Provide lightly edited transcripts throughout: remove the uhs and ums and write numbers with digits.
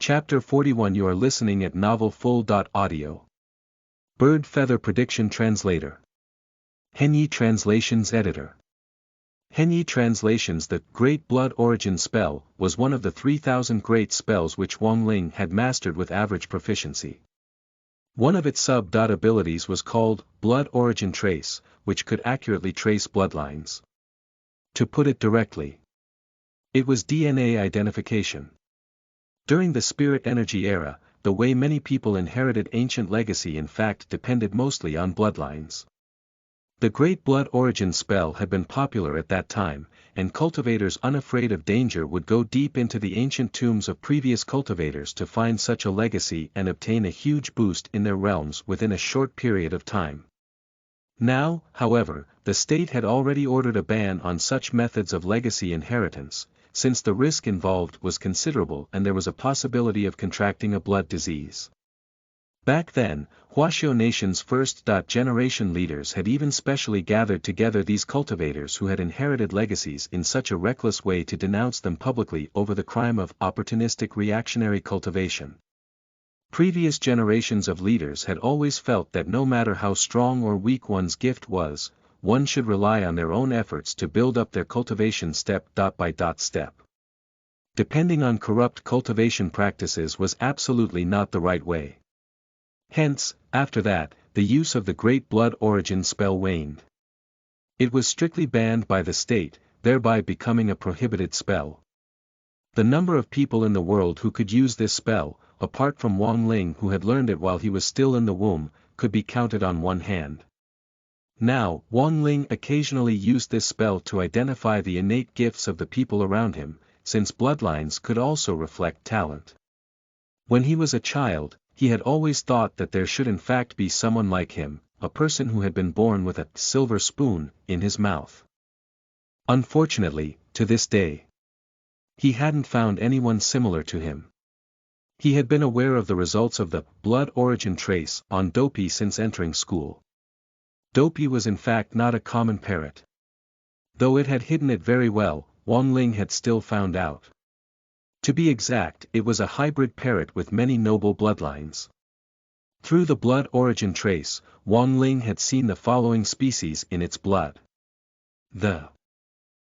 Chapter 41. You are listening at Novel Full. Audio. Bird Feather Prediction Translator. Henyi Translations Editor. Henyi Translations. The Great Blood Origin spell was one of the 3,000 great spells which Wang Ling had mastered with average proficiency. One of its sub-abilities was called Blood Origin Trace, which could accurately trace bloodlines. To put it directly, it was DNA identification. During the spirit energy era, the way many people inherited ancient legacy in fact depended mostly on bloodlines. The Great Blood Origin spell had been popular at that time, and cultivators unafraid of danger would go deep into the ancient tombs of previous cultivators to find such a legacy and obtain a huge boost in their realms within a short period of time. Now, however, the state had already ordered a ban on such methods of legacy inheritance, since the risk involved was considerable and there was a possibility of contracting a blood disease. Back then, Huaxiao Nation's first-generation leaders had even specially gathered together these cultivators who had inherited legacies in such a reckless way to denounce them publicly over the crime of opportunistic reactionary cultivation. Previous generations of leaders had always felt that no matter how strong or weak one's gift was, one should rely on their own efforts to build up their cultivation step by step. Depending on corrupt cultivation practices was absolutely not the right way. Hence, after that, the use of the Great Blood Origin spell waned. It was strictly banned by the state, thereby becoming a prohibited spell. The number of people in the world who could use this spell, apart from Wang Ling who had learned it while he was still in the womb, could be counted on one hand. Now, Wang Ling occasionally used this spell to identify the innate gifts of the people around him, since bloodlines could also reflect talent. When he was a child, he had always thought that there should in fact be someone like him, a person who had been born with a silver spoon in his mouth. Unfortunately, to this day, he hadn't found anyone similar to him. He had been aware of the results of the blood origin trace on Dopey since entering school. Dopey was in fact not a common parrot. Though it had hidden it very well, Wang Ling had still found out. To be exact, it was a hybrid parrot with many noble bloodlines. Through the blood origin trace, Wang Ling had seen the following species in its blood: the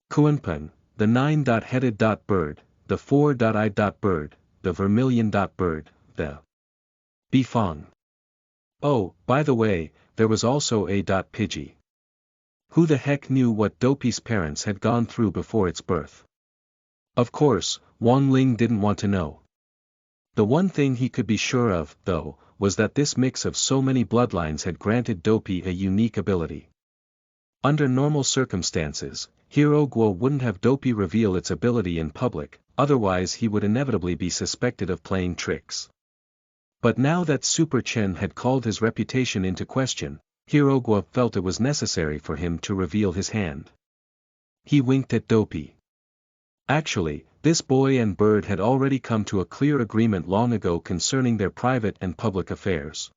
Kuanpeng, the 9-headed bird, the 4-eyed bird, the vermilion bird, the Bifang. Oh, by the way, there was also a Pidgey. Who the heck knew what Dopey's parents had gone through before its birth? Of course, Wang Ling didn't want to know. The one thing he could be sure of, though, was that this mix of so many bloodlines had granted Dopey a unique ability. Under normal circumstances, Hero Guo wouldn't have Dopey reveal its ability in public, otherwise he would inevitably be suspected of playing tricks. But now that Super Chen had called his reputation into question, Hero Guo felt it was necessary for him to reveal his hand. He winked at Dopey. Actually, this boy and bird had already come to a clear agreement long ago concerning their private and public affairs.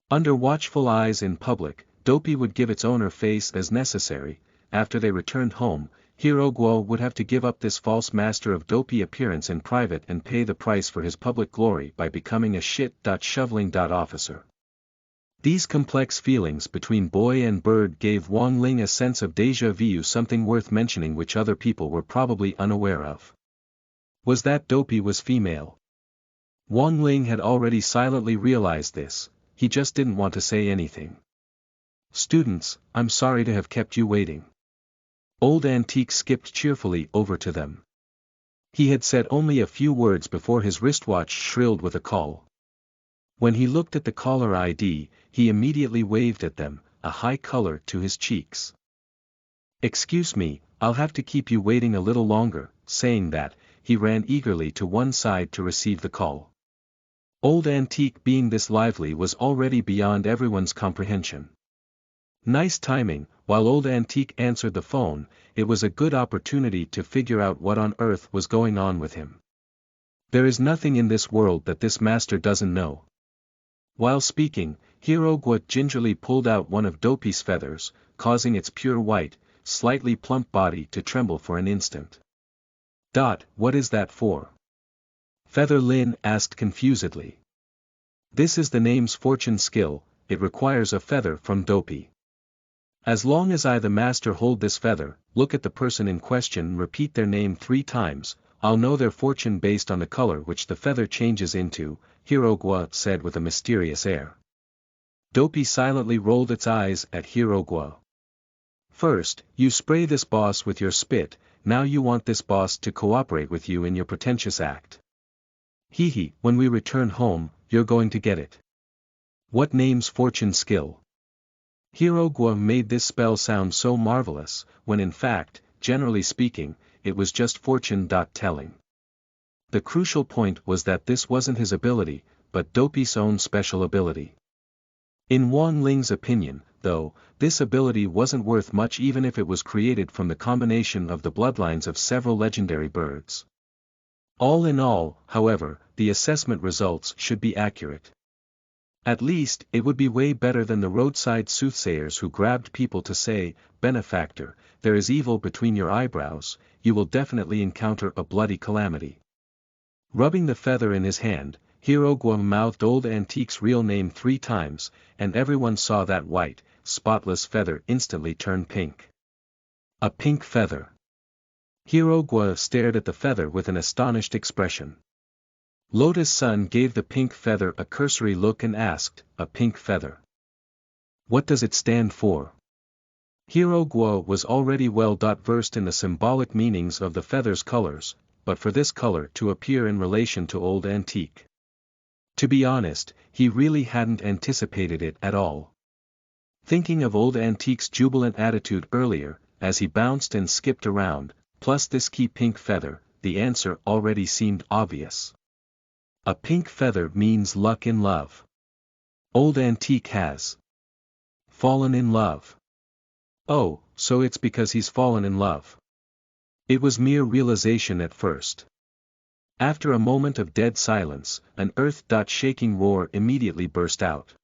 Under watchful eyes in public, Dopey would give its owner face as necessary. After they returned home, Hero Guo would have to give up this false master of Dopey appearance in private and pay the price for his public glory by becoming a shoveling officer. These complex feelings between boy and bird gave Wang Ling a sense of déjà vu, something worth mentioning which other people were probably unaware of. Was that Dopey was female? Wang Ling had already silently realized this, he just didn't want to say anything. Students, I'm sorry to have kept you waiting. Old Antique skipped cheerfully over to them. He had said only a few words before his wristwatch shrilled with a call. When he looked at the caller ID, he immediately waved at them, a high color to his cheeks. Excuse me, I'll have to keep you waiting a little longer. Saying that, he ran eagerly to one side to receive the call. Old Antique being this lively was already beyond everyone's comprehension. Nice timing. While Old Antique answered the phone, it was a good opportunity to figure out what on earth was going on with him. There is nothing in this world that this master doesn't know. While speaking, Hero Guo gingerly pulled out one of Dopey's feathers, causing its pure white, slightly plump body to tremble for an instant. What is that for? Feather Lin asked confusedly. This is the name's fortune skill, it requires a feather from Dopey. As long as I the master hold this feather, look at the person in question and repeat their name 3 times, I'll know their fortune based on the color which the feather changes into, Hirogwa said with a mysterious air. Dopey silently rolled its eyes at Hirogwa. First, you spray this boss with your spit, now you want this boss to cooperate with you in your pretentious act. Hee, when we return home, you're going to get it. What name's fortune skill? Hirogwa made this spell sound so marvelous, when in fact, generally speaking, it was just fortune-telling. The crucial point was that this wasn't his ability, but Dopey's own special ability. In Wang Ling's opinion, though, this ability wasn't worth much even if it was created from the combination of the bloodlines of several legendary birds. All in all, however, the assessment results should be accurate. At least, it would be way better than the roadside soothsayers who grabbed people to say, "Benefactor, there is evil between your eyebrows, you will definitely encounter a bloody calamity." Rubbing the feather in his hand, Hirogwa mouthed Old Antique's real name 3 times, and everyone saw that white, spotless feather instantly turn pink. A pink feather. Hirogwa stared at the feather with an astonished expression. Lotus Sun gave the pink feather a cursory look and asked, "A pink feather? What does it stand for?" Hirogwa was already well versed in the symbolic meanings of the feather's colors, but for this color to appear in relation to Old Antique. To be honest, he really hadn't anticipated it at all. Thinking of Old Antique's jubilant attitude earlier, as he bounced and skipped around, plus this key pink feather, the answer already seemed obvious. A pink feather means luck in love. Old Antique has fallen in love. Oh, so it's because he's fallen in love. It was mere realization at first. After a moment of dead silence, an earth-shaking roar immediately burst out.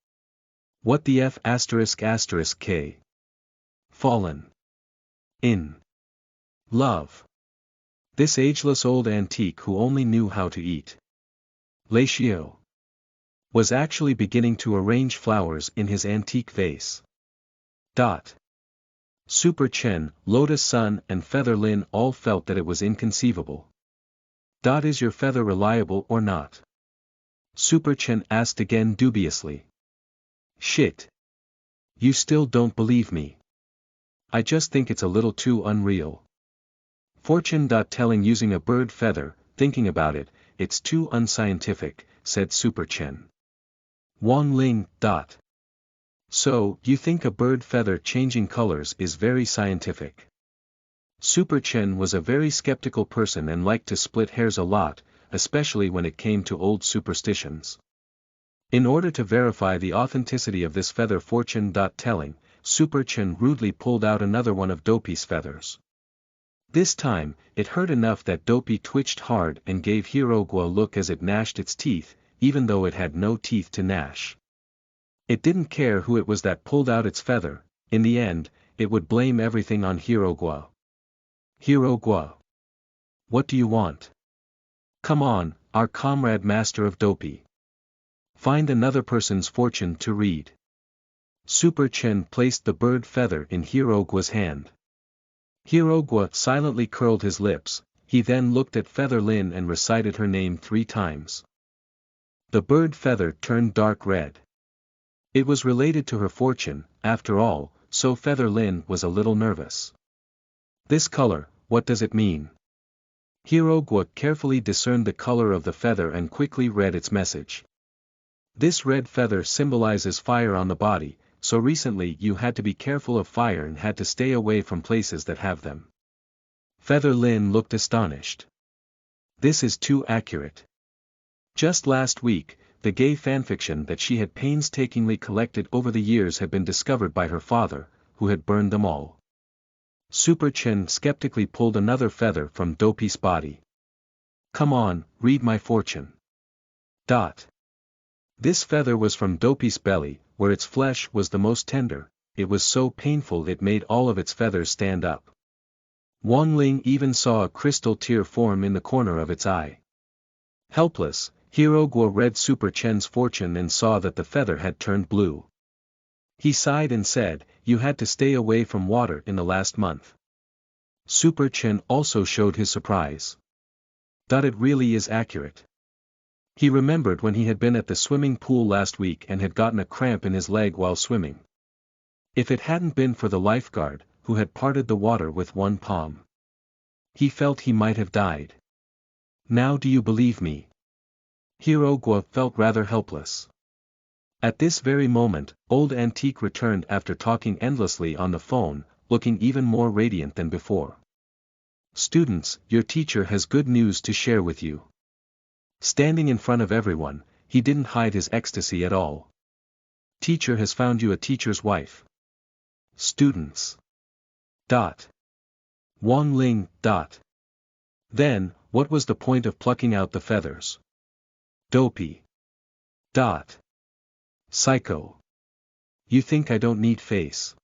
What the F*******? Fallen in love. This ageless old antique who only knew how to eat Latio was actually beginning to arrange flowers in his antique vase. Super Chen, Lotus Sun and Feather Lin all felt that it was inconceivable. Is your feather reliable or not? Super Chen asked again dubiously. Shit. You still don't believe me. I just think it's a little too unreal. Fortune-telling using a bird feather, thinking about it, it's too unscientific, said Super Chen. Wang Ling. So, you think a bird feather changing colors is very scientific? Super Chen was a very skeptical person and liked to split hairs a lot, especially when it came to old superstitions. In order to verify the authenticity of this feather fortune-telling, Super Chen rudely pulled out another one of Dopey's feathers. This time, it hurt enough that Dopey twitched hard and gave Hirogwa a look as it gnashed its teeth, even though it had no teeth to gnash. It didn't care who it was that pulled out its feather, in the end, it would blame everything on Hirogwa. Hirogwa. What do you want? Come on, our comrade master of Dopey. Find another person's fortune to read. Super Chen placed the bird feather in Hirogwa's hand. Hirogwa silently curled his lips, he then looked at Feather Lin and recited her name 3 times. The bird feather turned dark red. It was related to her fortune, after all, so Feather Lin was a little nervous. This color, what does it mean? Hirogwa carefully discerned the color of the feather and quickly read its message. This red feather symbolizes fire on the body, so recently you had to be careful of fire and had to stay away from places that have them. Feather Lin looked astonished. This is too accurate. Just last week, the gay fanfiction that she had painstakingly collected over the years had been discovered by her father, who had burned them all. Super Chen skeptically pulled another feather from Dopey's body. Come on, read my fortune. This feather was from Dopey's belly, where its flesh was the most tender, it was so painful it made all of its feathers stand up. Wang Ling even saw a crystal tear form in the corner of its eye. Helpless, Hero Guo read Super Chen's fortune and saw that the feather had turned blue. He sighed and said, "You had to stay away from water in the last month." Super Chen also showed his surprise. It really is accurate. He remembered when he had been at the swimming pool last week and had gotten a cramp in his leg while swimming. If it hadn't been for the lifeguard, who had parted the water with one palm, he felt he might have died. Now do you believe me? Hero Guo felt rather helpless. At this very moment, Old Antique returned after talking endlessly on the phone, looking even more radiant than before. "Students, your teacher has good news to share with you." Standing in front of everyone, he didn't hide his ecstasy at all. "Teacher has found you a teacher's wife." Students. Wang Ling. Then, what was the point of plucking out the feathers? Dopey. Psycho. You think I don't need face?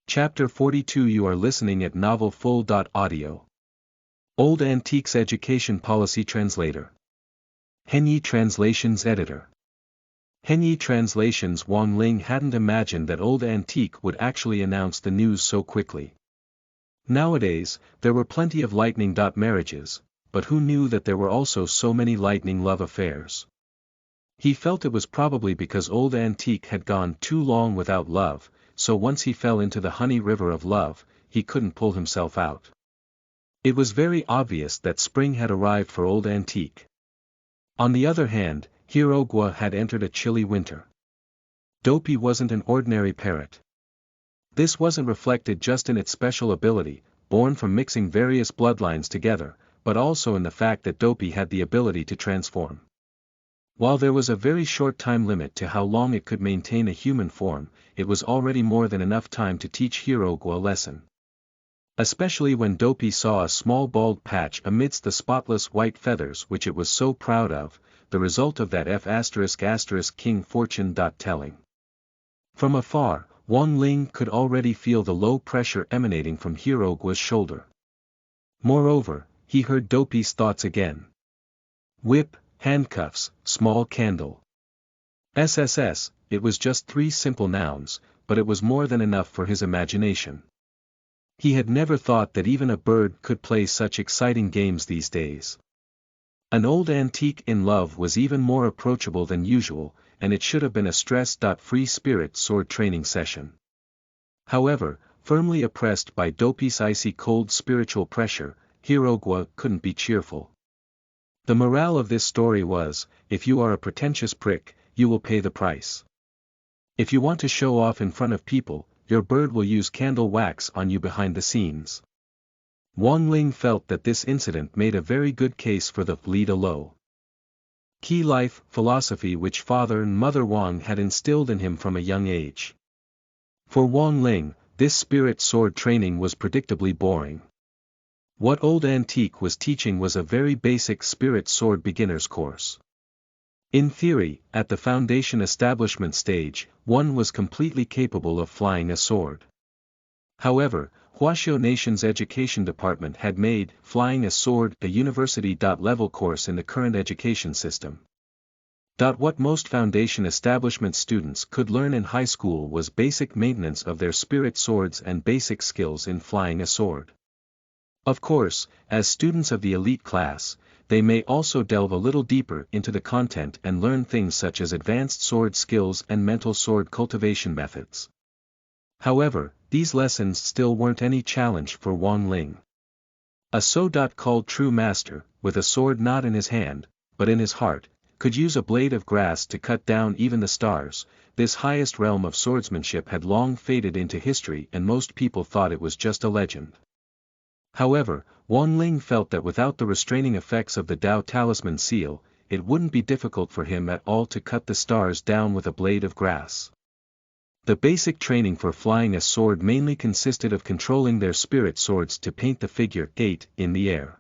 Chapter 42. You are listening at novelfull.audio. Old Antiques Education Policy Translator. Henyi Translations Editor. Henyi Translations. Wang Ling hadn't imagined that Old Antique would actually announce the news so quickly. Nowadays, there were plenty of lightning marriages, but who knew that there were also so many lightning love affairs? He felt it was probably because Old Antique had gone too long without love, so once he fell into the honey river of love, he couldn't pull himself out. It was very obvious that spring had arrived for Old Antique. On the other hand, Hero Guo had entered a chilly winter. Dopey wasn't an ordinary parrot. This wasn't reflected just in its special ability, born from mixing various bloodlines together, but also in the fact that Dopey had the ability to transform. While there was a very short time limit to how long it could maintain a human form, it was already more than enough time to teach Hero Guo a lesson. Especially when Dopey saw a small bald patch amidst the spotless white feathers which it was so proud of, the result of that King fortune telling. From afar, Wang Ling could already feel the low pressure emanating from Hero Guo's shoulder. Moreover, he heard Dopey's thoughts again. Whip, handcuffs, small candle. SSS, it was just 3 simple nouns, but it was more than enough for his imagination. He had never thought that even a bird could play such exciting games these days. An Old Antique in love was even more approachable than usual, and it should have been a stress-free spirit sword training session. However, firmly oppressed by Dopey's icy cold spiritual pressure, Hero Guo couldn't be cheerful. The morale of this story was, if you are a pretentious prick, you will pay the price. If you want to show off in front of people, your bird will use candle wax on you behind the scenes. Wang Ling felt that this incident made a very good case for the lead a low key life philosophy which Father and Mother Wang had instilled in him from a young age. For Wang Ling, this spirit sword training was predictably boring. What Old Antique was teaching was a very basic spirit sword beginner's course. In theory, at the foundation establishment stage, one was completely capable of flying a sword. However, Huaxiao Nation's education department had made flying a sword a university-level course in the current education system. What most foundation establishment students could learn in high school was basic maintenance of their spirit swords and basic skills in flying a sword. Of course, as students of the elite class, they may also delve a little deeper into the content and learn things such as advanced sword skills and mental sword cultivation methods. However, these lessons still weren't any challenge for Wang Ling. A so-called true master, with a sword not in his hand, but in his heart, could use a blade of grass to cut down even the stars. This highest realm of swordsmanship had long faded into history and most people thought it was just a legend. However, Wang Ling felt that without the restraining effects of the Tao Talisman seal, it wouldn't be difficult for him at all to cut the stars down with a blade of grass. The basic training for flying a sword mainly consisted of controlling their spirit swords to paint the figure 8 in the air.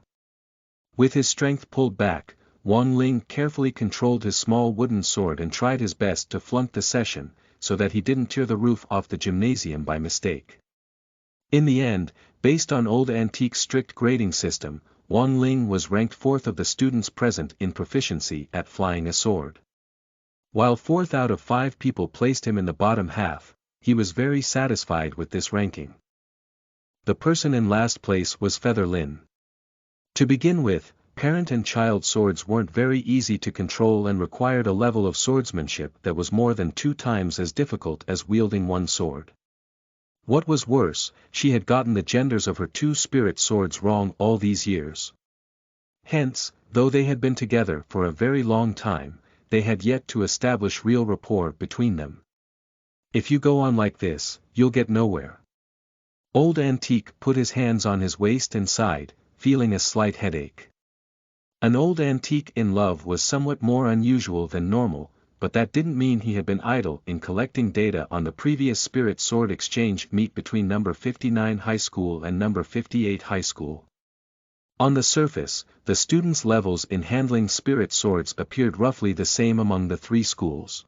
With his strength pulled back, Wang Ling carefully controlled his small wooden sword and tried his best to flunk the session, so that he didn't tear the roof off the gymnasium by mistake. In the end, based on Old Antique's strict grading system, Wang Ling was ranked 4th of the students present in proficiency at flying a sword. While 4th out of 5 people placed him in the bottom half, he was very satisfied with this ranking. The person in last place was Feather Lin. To begin with, parent and child swords weren't very easy to control and required a level of swordsmanship that was more than 2 times as difficult as wielding one sword. What was worse, she had gotten the genders of her 2 spirit swords wrong all these years. Hence, though they had been together for a very long time, they had yet to establish real rapport between them. If you go on like this, you'll get nowhere. Old Antique put his hands on his waist and sighed, feeling a slight headache. An old antique in love was somewhat more unusual than normal, but that didn't mean he had been idle in collecting data on the previous Spirit Sword exchange meet between number 59 High School and number 58 High School. On the surface, the students' levels in handling Spirit Swords appeared roughly the same among the 3 schools.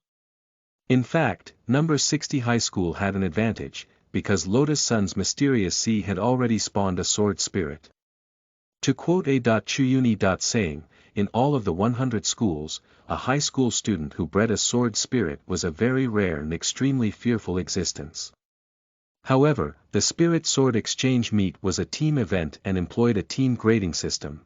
In fact, number 60 High School had an advantage, because Lotus Sun's mysterious sea had already spawned a sword spirit. To quote A. Chuyuni. Saying, in all of the 100 schools, a high school student who bred a sword spirit was a very rare and extremely fearful existence. However, the Spirit Sword Exchange meet was a team event and employed a team grading system.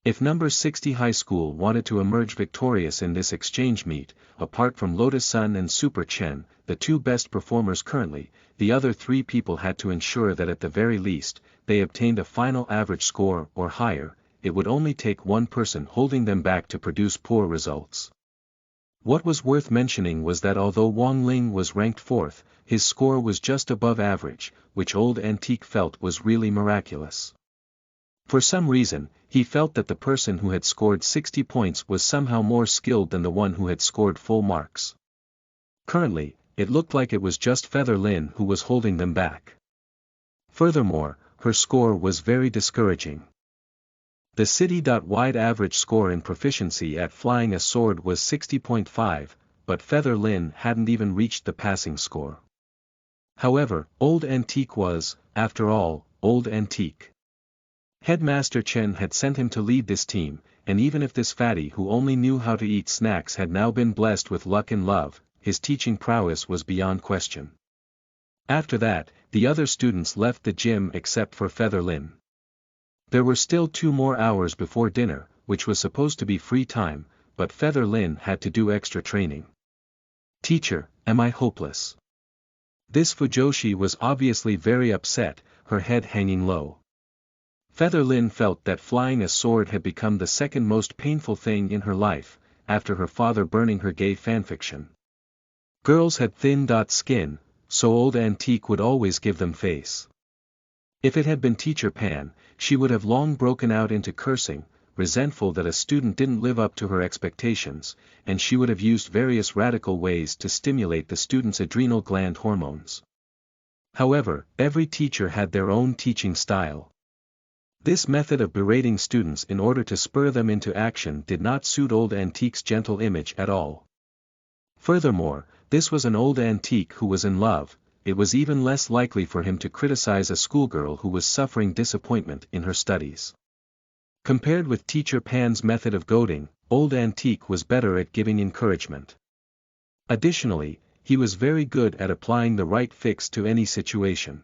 If number 60 High School wanted to emerge victorious in this exchange meet, apart from Lotus Sun and Super Chen, the 2 best performers currently, the other 3 people had to ensure that at the very least, they obtained a final average score or higher. It would only take one person holding them back to produce poor results. What was worth mentioning was that although Wang Ling was ranked 4th, his score was just above average, which Old Antique felt was really miraculous. For some reason, he felt that the person who had scored 60 points was somehow more skilled than the one who had scored full marks. Currently, it looked like it was just Feather Lin who was holding them back. Furthermore, her score was very discouraging. The city-wide average score in proficiency at flying a sword was 60.5, but Feather Lin hadn't even reached the passing score. However, Old Antique was, after all, Old Antique. Headmaster Chen had sent him to lead this team, and even if this fatty who only knew how to eat snacks had now been blessed with luck and love, his teaching prowess was beyond question. After that, the other students left the gym except for Feather Lin. There were still 2 more hours before dinner, which was supposed to be free time, but Feather Lin had to do extra training. Teacher, am I hopeless? This Fujoshi was obviously very upset, her head hanging low. Feather Lin felt that flying a sword had become the second most painful thing in her life, after her father burning her gay fanfiction. Girls had thin skin, so Old Antique would always give them face. If it had been Teacher Pan, she would have long broken out into cursing, resentful that a student didn't live up to her expectations, and she would have used various radical ways to stimulate the student's adrenal gland hormones. However, every teacher had their own teaching style. This method of berating students in order to spur them into action did not suit Old Antique's gentle image at all. Furthermore, this was an Old Antique who was in love. It was even less likely for him to criticize a schoolgirl who was suffering disappointment in her studies. Compared with Teacher Pan's method of goading, Old Antique was better at giving encouragement. Additionally, he was very good at applying the right fix to any situation.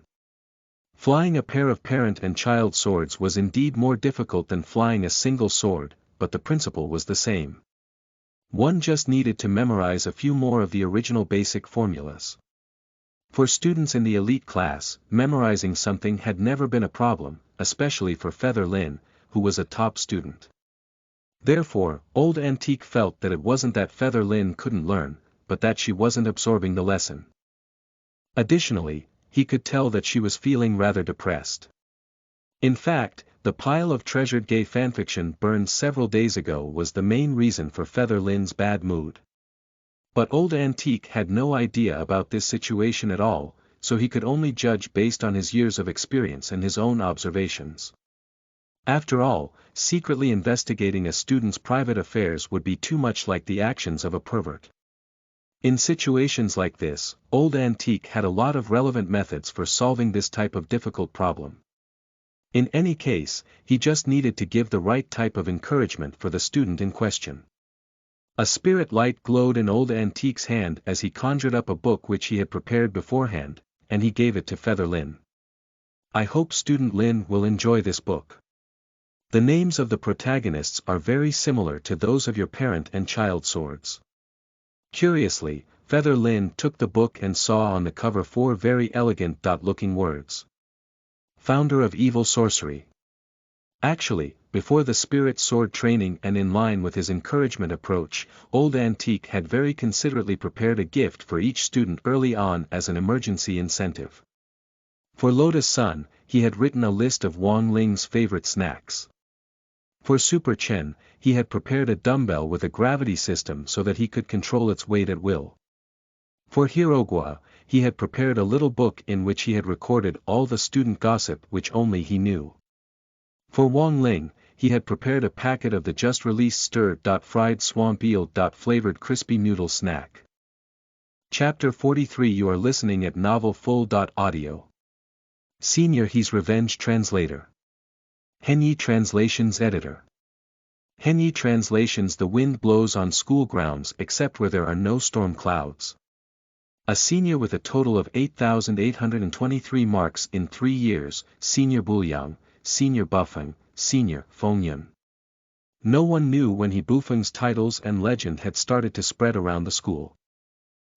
Flying a pair of parent and child swords was indeed more difficult than flying a single sword, but the principle was the same. One just needed to memorize a few more of the original basic formulas. For students in the elite class, memorizing something had never been a problem, especially for Feather Lin, who was a top student. Therefore, Old Antique felt that it wasn't that Feather Lin couldn't learn, but that she wasn't absorbing the lesson. Additionally, he could tell that she was feeling rather depressed. In fact, the pile of treasured gay fanfiction burned several days ago was the main reason for Feather Lin's bad mood. But Old Antique had no idea about this situation at all, so he could only judge based on his years of experience and his own observations. After all, secretly investigating a student's private affairs would be too much like the actions of a pervert. In situations like this, Old Antique had a lot of relevant methods for solving this type of difficult problem. In any case, he just needed to give the right type of encouragement for the student in question. A spirit light glowed in old Antique's hand as he conjured up a book which he had prepared beforehand, and he gave it to Feather Lin. I hope student Lin will enjoy this book. The names of the protagonists are very similar to those of your parent and child swords. Curiously, Feather Lin took the book and saw on the cover 4 very elegant-looking words. Founder of Evil Sorcery. Actually, before the spirit sword training and in line with his encouragement approach, old Antique had very considerately prepared a gift for each student early on as an emergency incentive. For Lotus Sun, he had written a list of Wang Ling's favorite snacks. For Super Chen, he had prepared a dumbbell with a gravity system so that he could control its weight at will. For Hirogua, he had prepared a little book in which he had recorded all the student gossip which only he knew. For Wang Ling, he had prepared a packet of the just-released stir-fried swamp eel-flavored crispy noodle snack. Chapter 43 You are listening at novelfull.audio. Senior He's Revenge Translator. Henyi Translations Editor. Henyi Translations The wind blows on school grounds except where there are no storm clouds. A senior with a total of 8,823 marks in 3 years, Senior Buliang, Senior Bufeng, Senior Fengyun. No one knew when He Bufeng's titles and legend had started to spread around the school.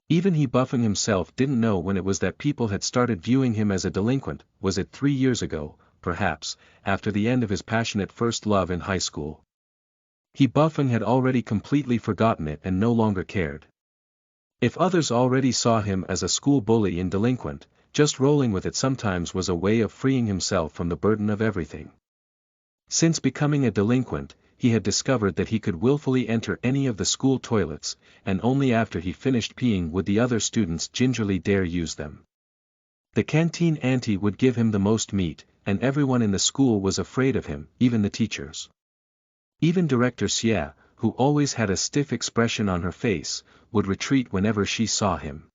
Even He Bufeng himself didn't know when it was that people had started viewing him as a delinquent. Was it 3 years ago, perhaps, after the end of his passionate first love in high school? He Bufeng had already completely forgotten it and no longer cared. If others already saw him as a school bully and delinquent, just rolling with it sometimes was a way of freeing himself from the burden of everything. Since becoming a delinquent, he had discovered that he could willfully enter any of the school toilets, and only after he finished peeing would the other students gingerly dare use them. The canteen auntie would give him the most meat, and everyone in the school was afraid of him, even the teachers. Even Director Xie, who always had a stiff expression on her face, would retreat whenever she saw him.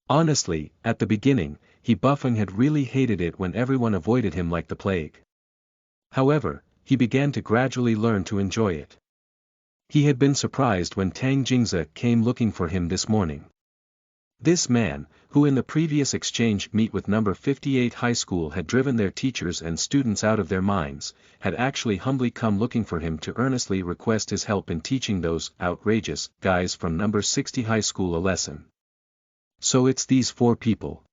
Honestly, at the beginning, He Bufeng had really hated it when everyone avoided him like the plague. However, he began to gradually learn to enjoy it. He had been surprised when Tang Jingze came looking for him this morning. This man, who in the previous exchange meet with number 58 high school had driven their teachers and students out of their minds, had actually humbly come looking for him to earnestly request his help in teaching those outrageous guys from number 60 high school a lesson. So it's these 4 people.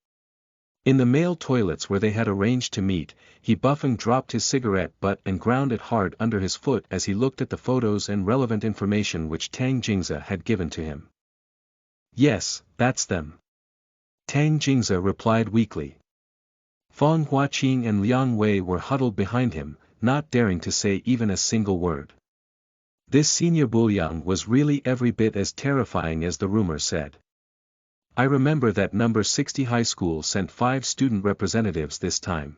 In the male toilets where they had arranged to meet, He Bufeng dropped his cigarette butt and ground it hard under his foot as he looked at the photos and relevant information which Tang Jingze had given to him. Yes, that's them. Tang Jingze replied weakly. Fang Huaqing and Liang Wei were huddled behind him, not daring to say even a single word. This Senior Buliang was really every bit as terrifying as the rumor said. I remember that number 60 high school sent 5 student representatives this time.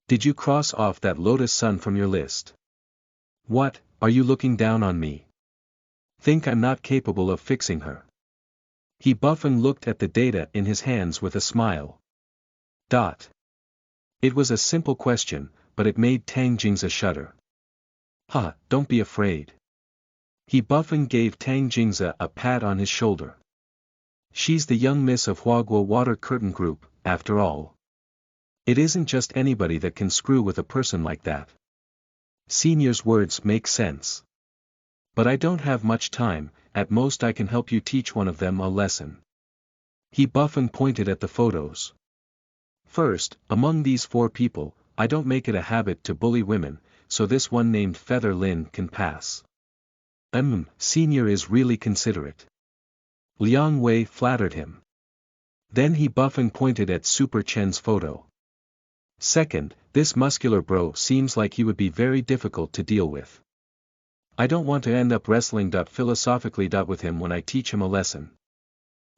Did you cross off that Lotus Sun from your list? What, are you looking down on me? Think I'm not capable of fixing her? He Bufeng looked at the data in his hands with a smile. It was a simple question, but it made Tang Jingze shudder. Don't be afraid. He Bufeng gave Tang Jingze a pat on his shoulder. She's the young miss of Huaguo Water Curtain Group, after all. It isn't just anybody that can screw with a person like that. Senior's words make sense. But I don't have much time, at most I can help you teach one of them a lesson. He Bufeng pointed at the photos. First, among these 4 people, I don't make it a habit to bully women, so this one named Feather Lin can pass. Senior is really considerate. Liang Wei flattered him. Then He Bufeng pointed at Super Chen's photo. Second, this muscular bro seems like he would be very difficult to deal with. I don't want to end up wrestling philosophically with him when I teach him a lesson.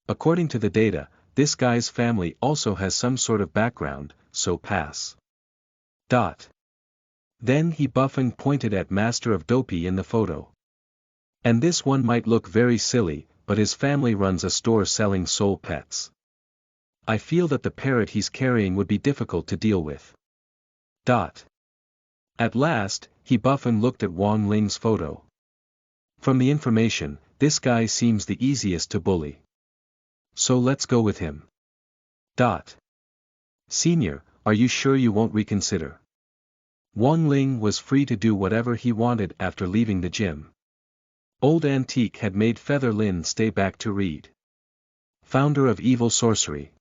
According to the data, this guy's family also has some sort of background, so pass. Then He Bufeng pointed at Master of Dopey in the photo. And this one might look very silly, but his family runs a store selling soul pets. I feel that the parrot he's carrying would be difficult to deal with. Dot. At last, he buffed and looked at Wang Ling's photo. From the information, this guy seems the easiest to bully. So let's go with him. Dot. Senior, are you sure you won't reconsider? Wang Ling was free to do whatever he wanted after leaving the gym. Old Antique had made Feather Lin stay back to read. Founder of Evil Sorcery.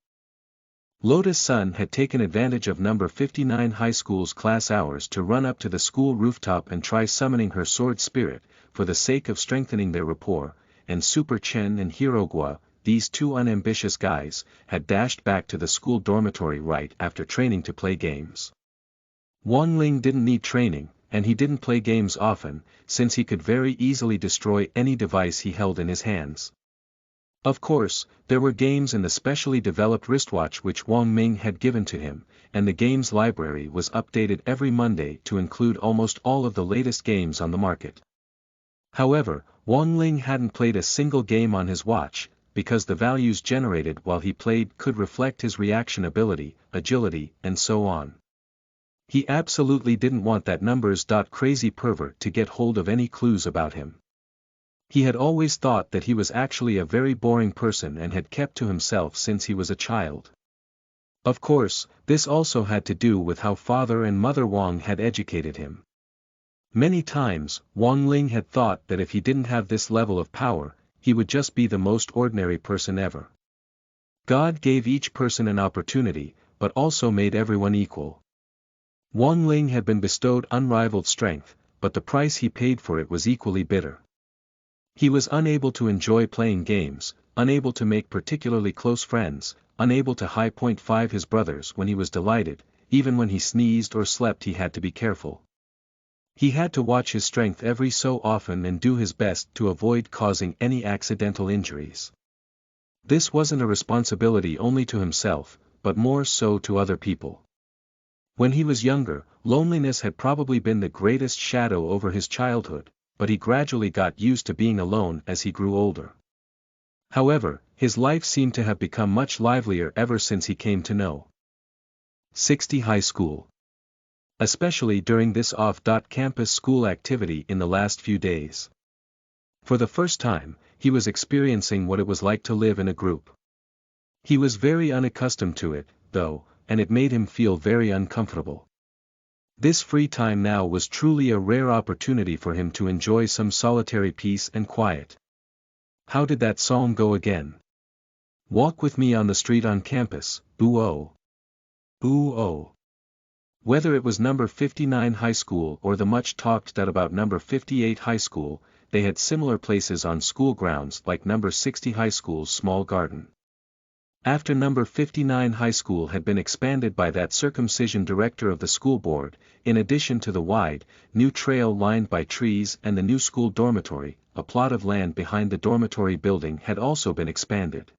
Lotus Sun had taken advantage of number 59 high school's class hours to run up to the school rooftop and try summoning her sword spirit, for the sake of strengthening their rapport, and Super Chen and Hirogua, these two unambitious guys, had dashed back to the school dormitory right after training to play games. Wang Ling didn't need training, and he didn't play games often, since he could very easily destroy any device he held in his hands. Of course, there were games in the specially developed wristwatch which Wang Ming had given to him, and the games library was updated every Monday to include almost all of the latest games on the market. However, Wang Ling hadn't played a single game on his watch, because the values generated while he played could reflect his reaction ability, agility, and so on. He absolutely didn't want that numbers. Crazy pervert to get hold of any clues about him. He had always thought that he was actually a very boring person and had kept to himself since he was a child. Of course, this also had to do with how father and mother Wang had educated him. Many times, Wang Ling had thought that if he didn't have this level of power, he would just be the most ordinary person ever. God gave each person an opportunity, but also made everyone equal. Wang Ling had been bestowed unrivaled strength, but the price he paid for it was equally bitter. He was unable to enjoy playing games, unable to make particularly close friends, unable to high point five his brothers when he was delighted, even when he sneezed or slept he had to be careful. He had to watch his strength every so often and do his best to avoid causing any accidental injuries. This wasn't a responsibility only to himself, but more so to other people. When he was younger, loneliness had probably been the greatest shadow over his childhood, but he gradually got used to being alone as he grew older. However, his life seemed to have become much livelier ever since he came to know 60 high school. Especially during this off-campus school activity in the last few days. For the first time, he was experiencing what it was like to live in a group. He was very unaccustomed to it, though, and it made him feel very uncomfortable. This free time now was truly a rare opportunity for him to enjoy some solitary peace and quiet. How did that song go again? Walk with me on the street on campus, ooh-oh. Ooh-oh. Whether it was number 59 high school or the much talked about number 58 high school, they had similar places on school grounds like number 60 high school's small garden. After number 59 high school had been expanded by that circumcision director of the school board, in addition to the wide, new trail lined by trees and the new school dormitory, a plot of land behind the dormitory building had also been expanded.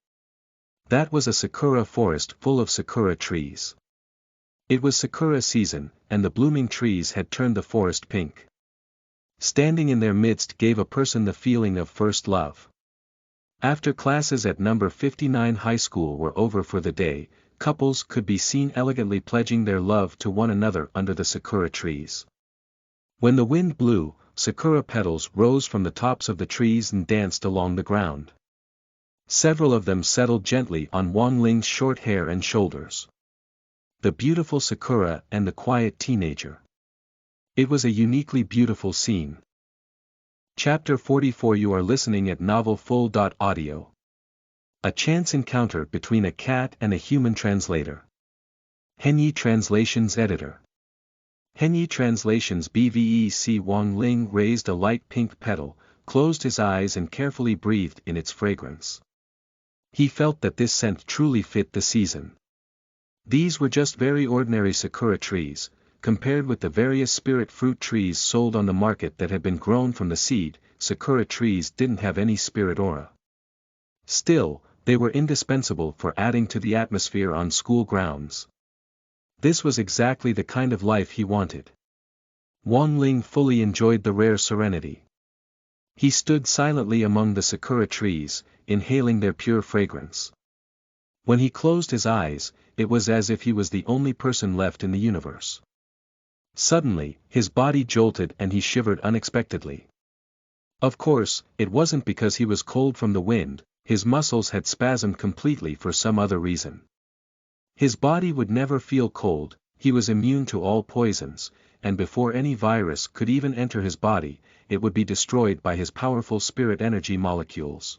That was a sakura forest full of sakura trees. It was sakura season, and the blooming trees had turned the forest pink. Standing in their midst gave a person the feeling of first love. After classes at number 59 high school were over for the day, couples could be seen elegantly pledging their love to one another under the sakura trees. When the wind blew, sakura petals rose from the tops of the trees and danced along the ground. Several of them settled gently on Wang Ling's short hair and shoulders. The beautiful sakura and the quiet teenager. It was a uniquely beautiful scene. Chapter 44. You are listening at novelfull.audio. A chance encounter between a cat and a human translator. Henyi Translations Editor. Henyi Translations BVEC. Wang Ling raised a light pink petal, closed his eyes and carefully breathed in its fragrance. He felt that this scent truly fit the season. These were just very ordinary sakura trees, compared with the various spirit fruit trees sold on the market that had been grown from the seed. Sakura trees didn't have any spirit aura. Still, they were indispensable for adding to the atmosphere on school grounds. This was exactly the kind of life he wanted. Wang Ling fully enjoyed the rare serenity. He stood silently among the sakura trees, inhaling their pure fragrance. When he closed his eyes, it was as if he was the only person left in the universe. Suddenly, his body jolted and he shivered unexpectedly. Of course, it wasn't because he was cold from the wind, his muscles had spasmed completely for some other reason. His body would never feel cold, he was immune to all poisons, and before any virus could even enter his body, it would be destroyed by his powerful spirit energy molecules.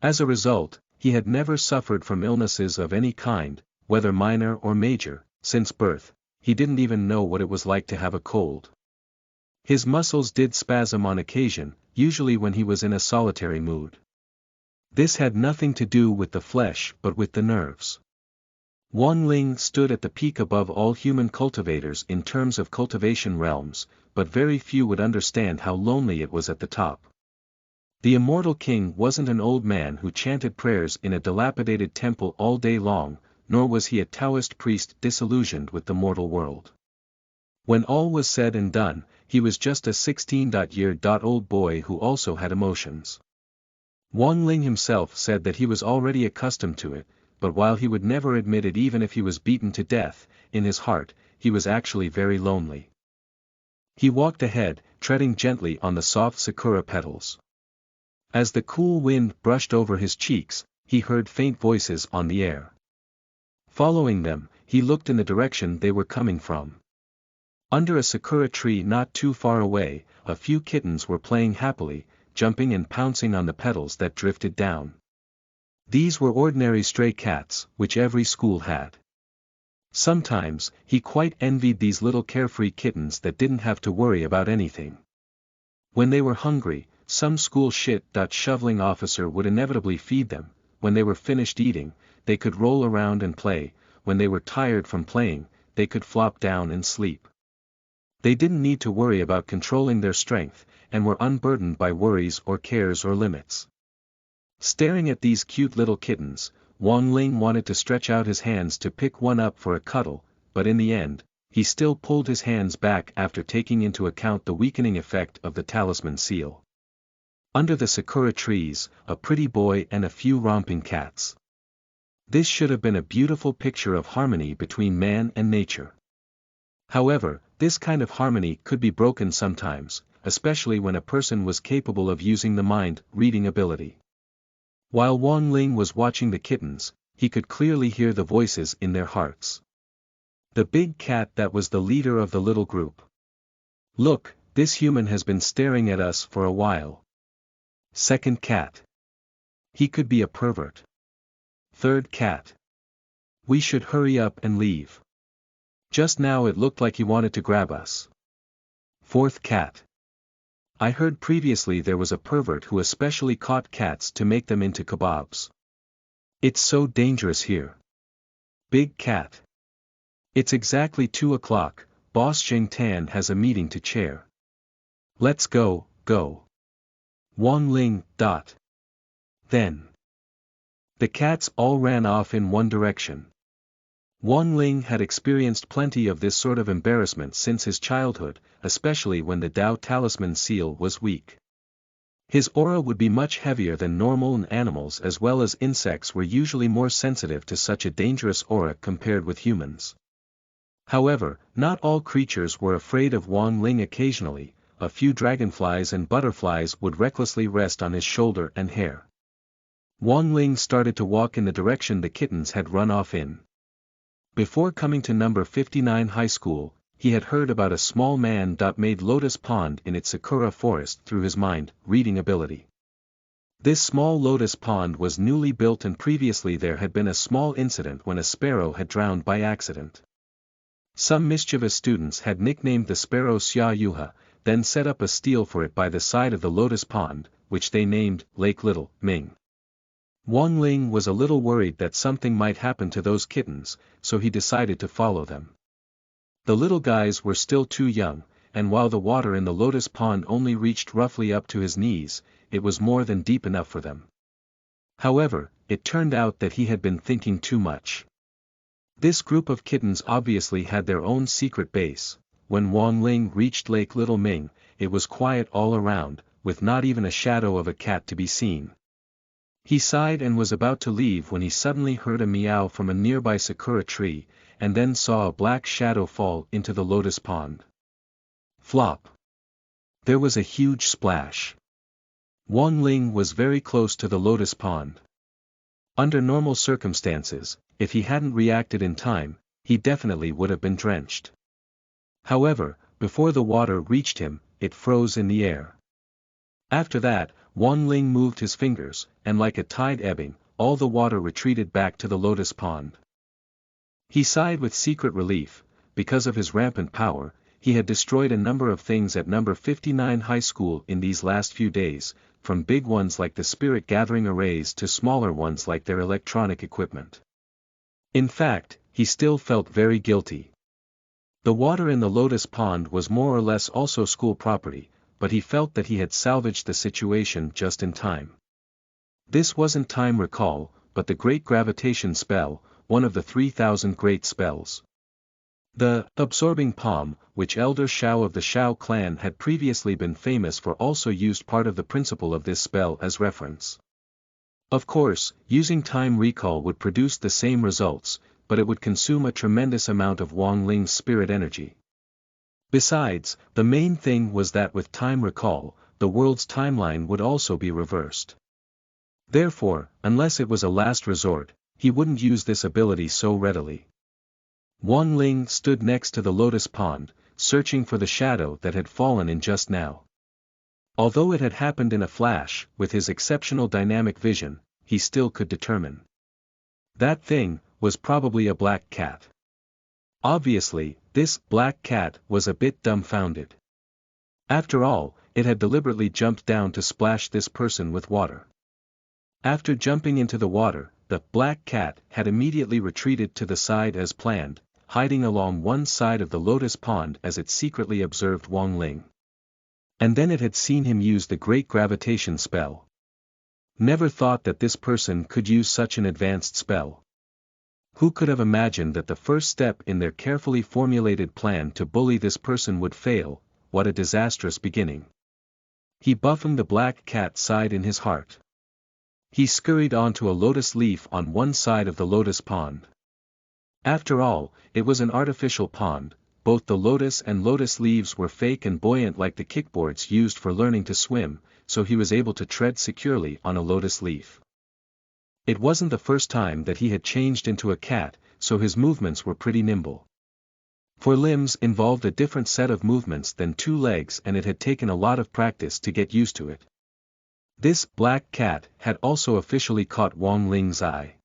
As a result, he had never suffered from illnesses of any kind, whether minor or major, since birth. He didn't even know what it was like to have a cold. His muscles did spasm on occasion, usually when he was in a solitary mood. This had nothing to do with the flesh but with the nerves. Wan Ling stood at the peak above all human cultivators in terms of cultivation realms, but very few would understand how lonely it was at the top. The Immortal King wasn't an old man who chanted prayers in a dilapidated temple all day long, nor was he a Taoist priest disillusioned with the mortal world. When all was said and done, he was just a 16-year-old boy who also had emotions. Wan Ling himself said that he was already accustomed to it, but while he would never admit it even if he was beaten to death, in his heart, he was actually very lonely. He walked ahead, treading gently on the soft sakura petals. As the cool wind brushed over his cheeks, he heard faint voices on the air. Following them, he looked in the direction they were coming from. Under a sakura tree not too far away, a few kittens were playing happily, jumping and pouncing on the petals that drifted down. These were ordinary stray cats, which every school had. Sometimes, he quite envied these little carefree kittens that didn't have to worry about anything. When they were hungry, some school shoveling officer would inevitably feed them. When they were finished eating, they could roll around and play. When they were tired from playing, they could flop down and sleep. They didn't need to worry about controlling their strength, and were unburdened by worries or cares or limits. Staring at these cute little kittens, Wan Ling wanted to stretch out his hands to pick one up for a cuddle, but in the end, he still pulled his hands back after taking into account the weakening effect of the talisman seal. Under the sakura trees, a pretty boy and a few romping cats. This should have been a beautiful picture of harmony between man and nature. However, this kind of harmony could be broken sometimes, especially when a person was capable of using the mind-reading ability. While Wan Ling was watching the kittens, he could clearly hear the voices in their hearts. The big cat that was the leader of the little group. "Look, this human has been staring at us for a while." Second cat. "He could be a pervert." Third cat. "We should hurry up and leave. Just now it looked like he wanted to grab us." Fourth cat. "I heard previously there was a pervert who especially caught cats to make them into kebabs. It's so dangerous here." Big cat. "It's exactly 2 o'clock, Boss Jing Tan has a meeting to chair. Let's go." Wan Ling. Then. The cats all ran off in one direction. Wan Ling had experienced plenty of this sort of embarrassment since his childhood, especially when the Tao talisman seal was weak. His aura would be much heavier than normal, and animals as well as insects were usually more sensitive to such a dangerous aura compared with humans. However, not all creatures were afraid of Wan Ling. Occasionally, a few dragonflies and butterflies would recklessly rest on his shoulder and hair. Wan Ling started to walk in the direction the kittens had run off in. Before coming to number 59 high school, he had heard about a small man made lotus pond in its sakura forest through his mind-reading ability. This small lotus pond was newly built, and previously there had been a small incident when a sparrow had drowned by accident. Some mischievous students had nicknamed the sparrow Xia Yuha, then set up a stele for it by the side of the lotus pond, which they named Lake Little Ming. Wan Ling was a little worried that something might happen to those kittens, so he decided to follow them. The little guys were still too young, and while the water in the lotus pond only reached roughly up to his knees, it was more than deep enough for them. However, it turned out that he had been thinking too much. This group of kittens obviously had their own secret base. When Wan Ling reached Lake Little Ming, it was quiet all around, with not even a shadow of a cat to be seen. He sighed and was about to leave when he suddenly heard a meow from a nearby sakura tree, and then saw a black shadow fall into the lotus pond. Flop. There was a huge splash. Wang Ling was very close to the lotus pond. Under normal circumstances, if he hadn't reacted in time, he definitely would have been drenched. However, before the water reached him, it froze in the air. After that, Wang Ling moved his fingers, and like a tide ebbing, all the water retreated back to the lotus pond. He sighed with secret relief. Because of his rampant power, he had destroyed a number of things at number 59 high school in these last few days, from big ones like the spirit gathering arrays to smaller ones like their electronic equipment. In fact, he still felt very guilty. The water in the lotus pond was more or less also school property, but he felt that he had salvaged the situation just in time. This wasn't time recall, but the great gravitation spell, one of the 3,000 great spells. The absorbing palm, which Elder Shao of the Shao clan had previously been famous for, also used part of the principle of this spell as reference. Of course, using time recall would produce the same results, but it would consume a tremendous amount of Wang Ling's spirit energy. Besides, the main thing was that with time recall, the world's timeline would also be reversed. Therefore, unless it was a last resort, he wouldn't use this ability so readily. Wang Ling stood next to the lotus pond, searching for the shadow that had fallen in just now. Although it had happened in a flash, with his exceptional dynamic vision, he still could determine. That thing was probably a black cat. Obviously, this black cat was a bit dumbfounded. After all, it had deliberately jumped down to splash this person with water. After jumping into the water, the black cat had immediately retreated to the side as planned, hiding along one side of the lotus pond as it secretly observed Wang Ling. And then it had seen him use the great gravitation spell. Never thought that this person could use such an advanced spell. Who could have imagined that the first step in their carefully formulated plan to bully this person would fail? What a disastrous beginning. He buffeted the black cat sighed in his heart. He scurried onto a lotus leaf on one side of the lotus pond. After all, it was an artificial pond, both the lotus and lotus leaves were fake and buoyant like the kickboards used for learning to swim, so he was able to tread securely on a lotus leaf. It wasn't the first time that he had changed into a cat, so his movements were pretty nimble. For limbs involved a different set of movements than two legs, and it had taken a lot of practice to get used to it. This black cat had also officially caught Wang Ling's eye.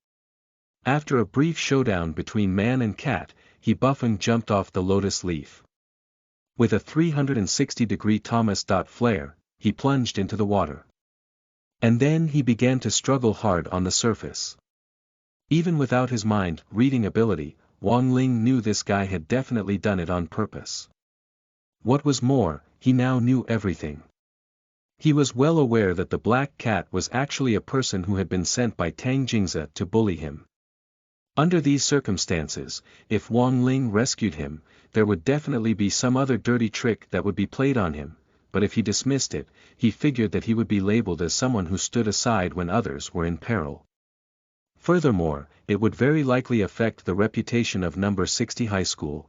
After a brief showdown between man and cat, he buffing jumped off the lotus leaf. With a 360-degree Thomas flare, he plunged into the water. And then he began to struggle hard on the surface. Even without his mind-reading ability, Wang Ling knew this guy had definitely done it on purpose. What was more, he now knew everything. He was well aware that the black cat was actually a person who had been sent by Tang Jingze to bully him. Under these circumstances, if Wang Ling rescued him, there would definitely be some other dirty trick that would be played on him, but if he dismissed it, he figured that he would be labeled as someone who stood aside when others were in peril. Furthermore, it would very likely affect the reputation of number 60 high school.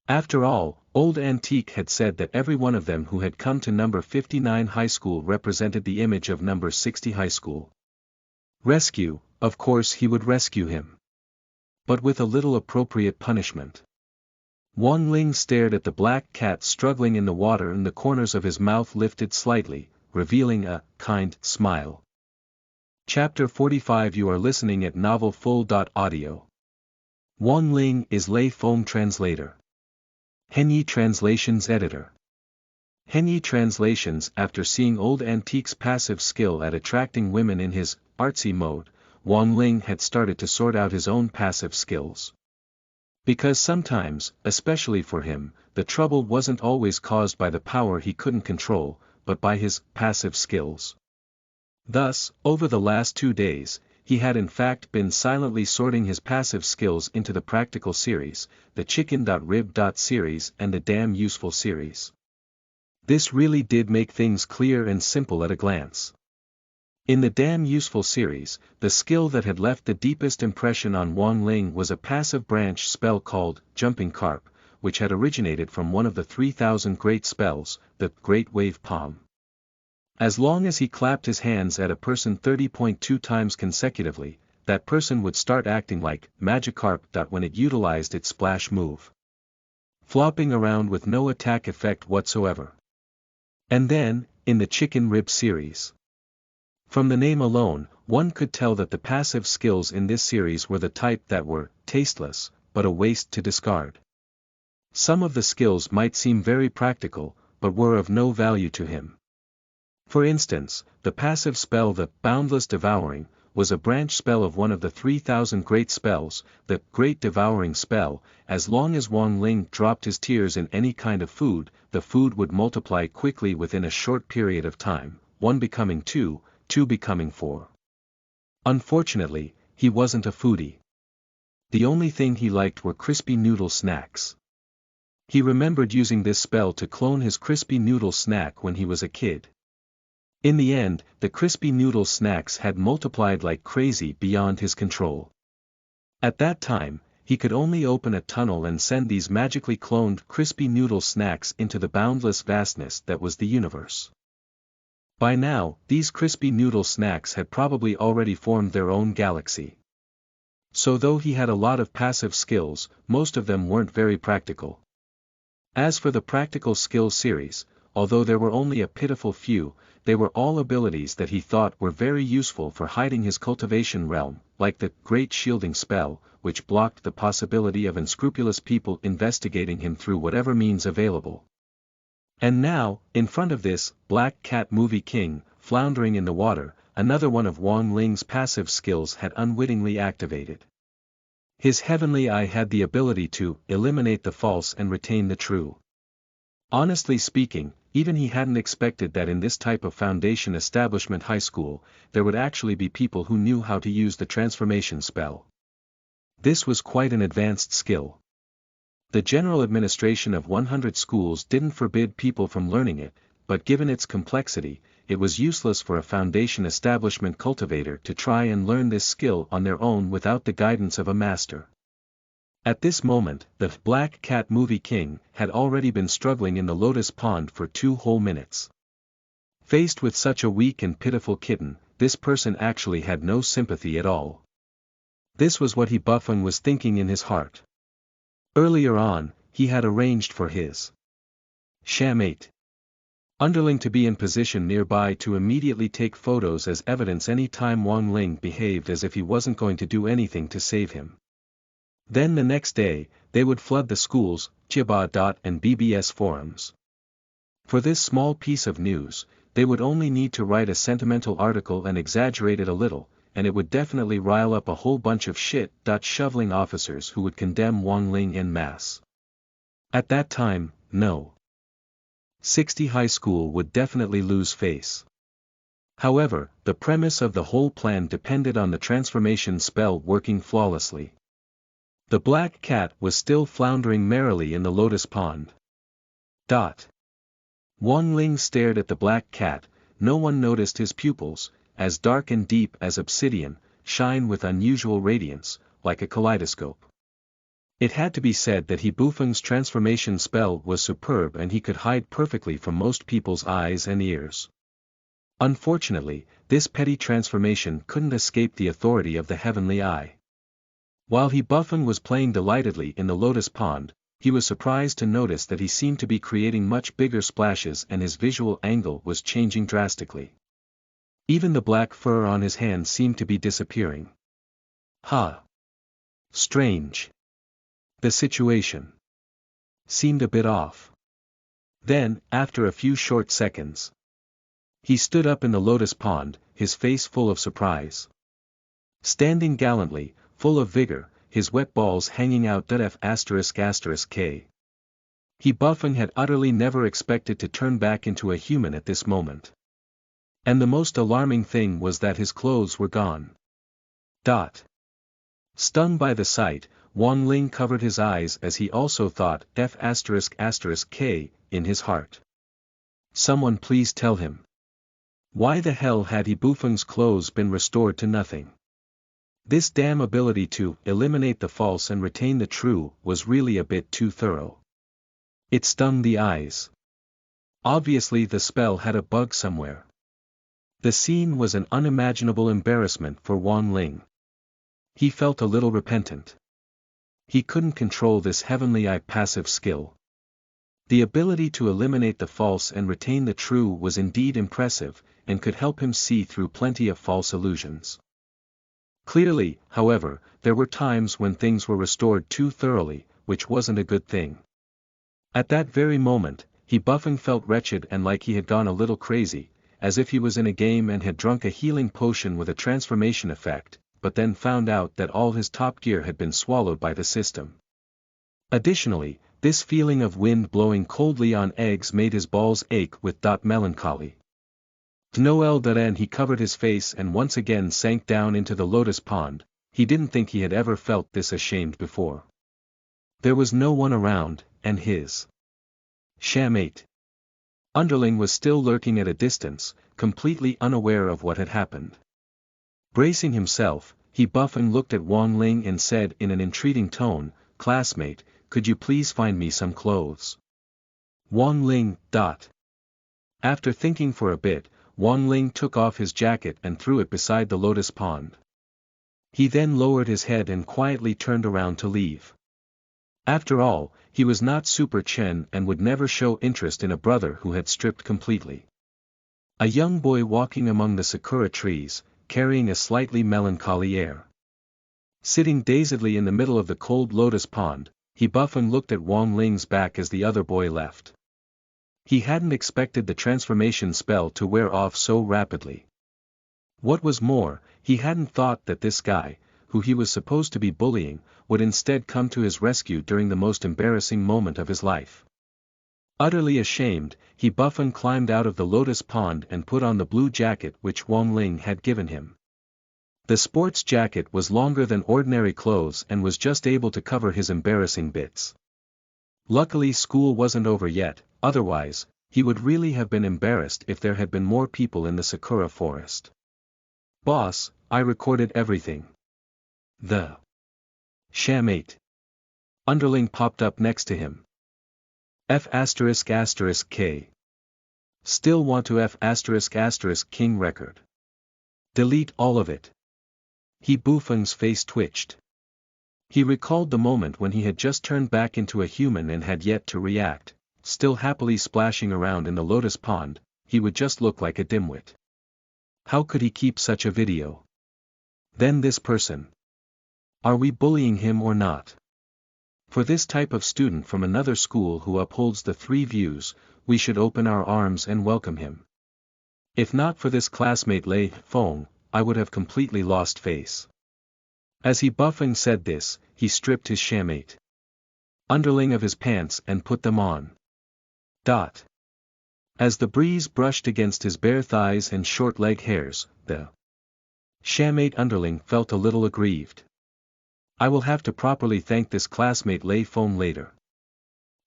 After all, Old Antique had said that every one of them who had come to number 59 high school represented the image of number 60 high school. Rescue, of course he would rescue him. But with a little appropriate punishment. Wang Ling stared at the black cat struggling in the water, and the corners of his mouth lifted slightly, revealing a kind smile. Chapter 45. You are listening at novelfull.audio. Wang Ling is Lei Feng translator. Henyi Translations editor. Henyi Translations. After seeing Old Antique's passive skill at attracting women in his artsy mode, Wang Ling had started to sort out his own passive skills. Because sometimes, especially for him, the trouble wasn't always caused by the power he couldn't control, but by his passive skills. Thus, over the last 2 days, he had in fact been silently sorting his passive skills into the practical series, the chicken.rib. series and the damn useful series. This really did make things clear and simple at a glance. In the Damn Useful series, the skill that had left the deepest impression on Wang Ling was a passive branch spell called Jumping Carp, which had originated from one of the 3,000 great spells, the Great Wave Palm. As long as he clapped his hands at a person 30.2 times consecutively, that person would start acting like Magikarp. When it utilized its splash move, flopping around with no attack effect whatsoever. And then, in the Chicken Rib series. From the name alone, one could tell that the passive skills in this series were the type that were tasteless, but a waste to discard. Some of the skills might seem very practical, but were of no value to him. For instance, the passive spell the Boundless Devouring was a branch spell of one of the 3,000 great spells, the Great Devouring spell. As long as Wang Ling dropped his tears in any kind of food, the food would multiply quickly within a short period of time, 1 becoming 2, 2 becoming 4. Unfortunately, he wasn't a foodie. The only thing he liked were crispy noodle snacks. He remembered using this spell to clone his crispy noodle snack when he was a kid. In the end, the crispy noodle snacks had multiplied like crazy beyond his control. At that time, he could only open a tunnel and send these magically cloned crispy noodle snacks into the boundless vastness that was the universe. By now, these crispy noodle snacks had probably already formed their own galaxy. So though he had a lot of passive skills, most of them weren't very practical. As for the practical skills series, although there were only a pitiful few, they were all abilities that he thought were very useful for hiding his cultivation realm, like the Great Shielding Spell, which blocked the possibility of unscrupulous people investigating him through whatever means available. And now, in front of this Black Cat Movie King, floundering in the water, another one of Wang Ling's passive skills had unwittingly activated. His heavenly eye had the ability to eliminate the false and retain the true. Honestly speaking, even he hadn't expected that in this type of foundation establishment high school, there would actually be people who knew how to use the transformation spell. This was quite an advanced skill. The general administration of 100 schools didn't forbid people from learning it, but given its complexity, it was useless for a foundation establishment cultivator to try and learn this skill on their own without the guidance of a master. At this moment, the Black Cat Movie King had already been struggling in the lotus pond for 2 whole minutes. Faced with such a weak and pitiful kitten, this person actually had no sympathy at all. This was what Buffon was thinking in his heart. Earlier on, he had arranged for his shammate underling to be in position nearby to immediately take photos as evidence any time Wang Ling behaved as if he wasn't going to do anything to save him. Then the next day, they would flood the schools, Chiba. And BBS forums. For this small piece of news, they would only need to write a sentimental article and exaggerate it a little, and it would definitely rile up a whole bunch of shit. Shoveling officers who would condemn Wang Ling en masse. At that time, no. 60 high school would definitely lose face. However, the premise of the whole plan depended on the transformation spell working flawlessly. The black cat was still floundering merrily in the lotus pond. Wang Ling stared at the black cat. No one noticed his pupils, as dark and deep as obsidian, shine with unusual radiance, like a kaleidoscope. It had to be said that Bufeng's transformation spell was superb and he could hide perfectly from most people's eyes and ears. Unfortunately, this petty transformation couldn't escape the authority of the heavenly eye. While Bufeng was playing delightedly in the lotus pond, he was surprised to notice that he seemed to be creating much bigger splashes and his visual angle was changing drastically. Even the black fur on his hand seemed to be disappearing. Strange. The situation seemed a bit off. Then, after a few short seconds, he stood up in the lotus pond, his face full of surprise. Standing gallantly, full of vigor, his wet balls hanging out. K. Bufeng had utterly never expected to turn back into a human at this moment. And the most alarming thing was that his clothes were gone. Stung by the sight, Wang Ling covered his eyes as he also thought F***K in his heart. Someone please tell him. Why the hell had Bufeng's clothes been restored to nothing? This damn ability to eliminate the false and retain the true was really a bit too thorough. It stung the eyes. Obviously the spell had a bug somewhere. The scene was an unimaginable embarrassment for Wang Ling. He felt a little repentant. He couldn't control this heavenly eye passive skill. The ability to eliminate the false and retain the true was indeed impressive, and could help him see through plenty of false illusions. Clearly, however, there were times when things were restored too thoroughly, which wasn't a good thing. At that very moment, Bufeng felt wretched and like he had gone a little crazy, as if he was in a game and had drunk a healing potion with a transformation effect, but then found out that all his top gear had been swallowed by the system. Additionally, this feeling of wind blowing coldly on eggs made his balls ache with melancholy. Noel he covered his face and once again sank down into the lotus pond. He didn't think he had ever felt this ashamed before. There was no one around, and his shammate underling was still lurking at a distance, completely unaware of what had happened. Bracing himself, Bufeng looked at Wang Ling and said in an entreating tone, "Classmate, could you please find me some clothes?" Wang Ling. After thinking for a bit, Wang Ling took off his jacket and threw it beside the lotus pond. He then lowered his head and quietly turned around to leave. After all, he was not Super Chen and would never show interest in a brother who had stripped completely. A young boy walking among the sakura trees, carrying a slightly melancholy air. Sitting dazedly in the middle of the cold lotus pond, Bufeng looked at Wang Ling's back as the other boy left. He hadn't expected the transformation spell to wear off so rapidly. What was more, he hadn't thought that this guy, who he was supposed to be bullying, would instead come to his rescue during the most embarrassing moment of his life. Utterly ashamed, Bufeng climbed out of the lotus pond and put on the blue jacket which Wang Ling had given him. The sports jacket was longer than ordinary clothes and was just able to cover his embarrassing bits. Luckily school wasn't over yet, otherwise, he would really have been embarrassed if there had been more people in the sakura forest. "Boss, I recorded everything." The shammate underling popped up next to him. F***K. Still want to F***King record. Delete all of it. Bufeng's face twitched. He recalled the moment when he had just turned back into a human and had yet to react, still happily splashing around in the lotus pond. He would just look like a dimwit. How could he keep such a video? Then this person. Are we bullying him or not? For this type of student from another school who upholds the three views, we should open our arms and welcome him. If not for this classmate Lei Feng, I would have completely lost face. As Bufeng said this, he stripped his shammate underling of his pants and put them on. As the breeze brushed against his bare thighs and short leg hairs, the shammate underling felt a little aggrieved. I will have to properly thank this classmate Lei Feng later.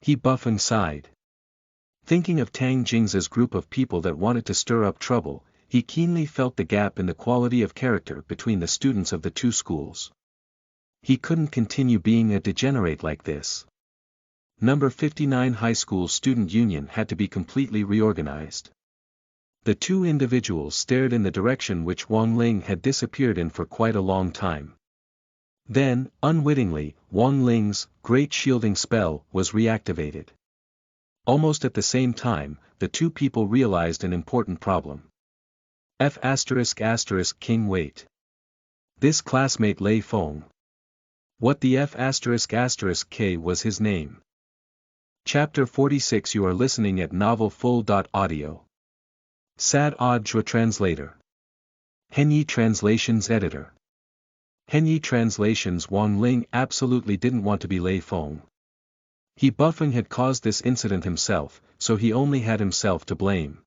Bufeng sighed. Thinking of Tang Jing's group of people that wanted to stir up trouble, he keenly felt the gap in the quality of character between the students of the two schools. He couldn't continue being a degenerate like this. Number 59 High School Student Union had to be completely reorganized. The two individuals stared in the direction which Wang Ling had disappeared in for quite a long time. Then, unwittingly, Wang Ling's great shielding spell was reactivated. Almost at the same time, the two people realized an important problem. F***King wait. This classmate Lei Feng. What the F***K was his name? Chapter 46 You are listening at novelfull.audio. Sad Odd Translator. Henyi Translations Editor. Henyi Translations Wang Ling absolutely didn't want to be Lei Feng. Bufeng had caused this incident himself, so he only had himself to blame.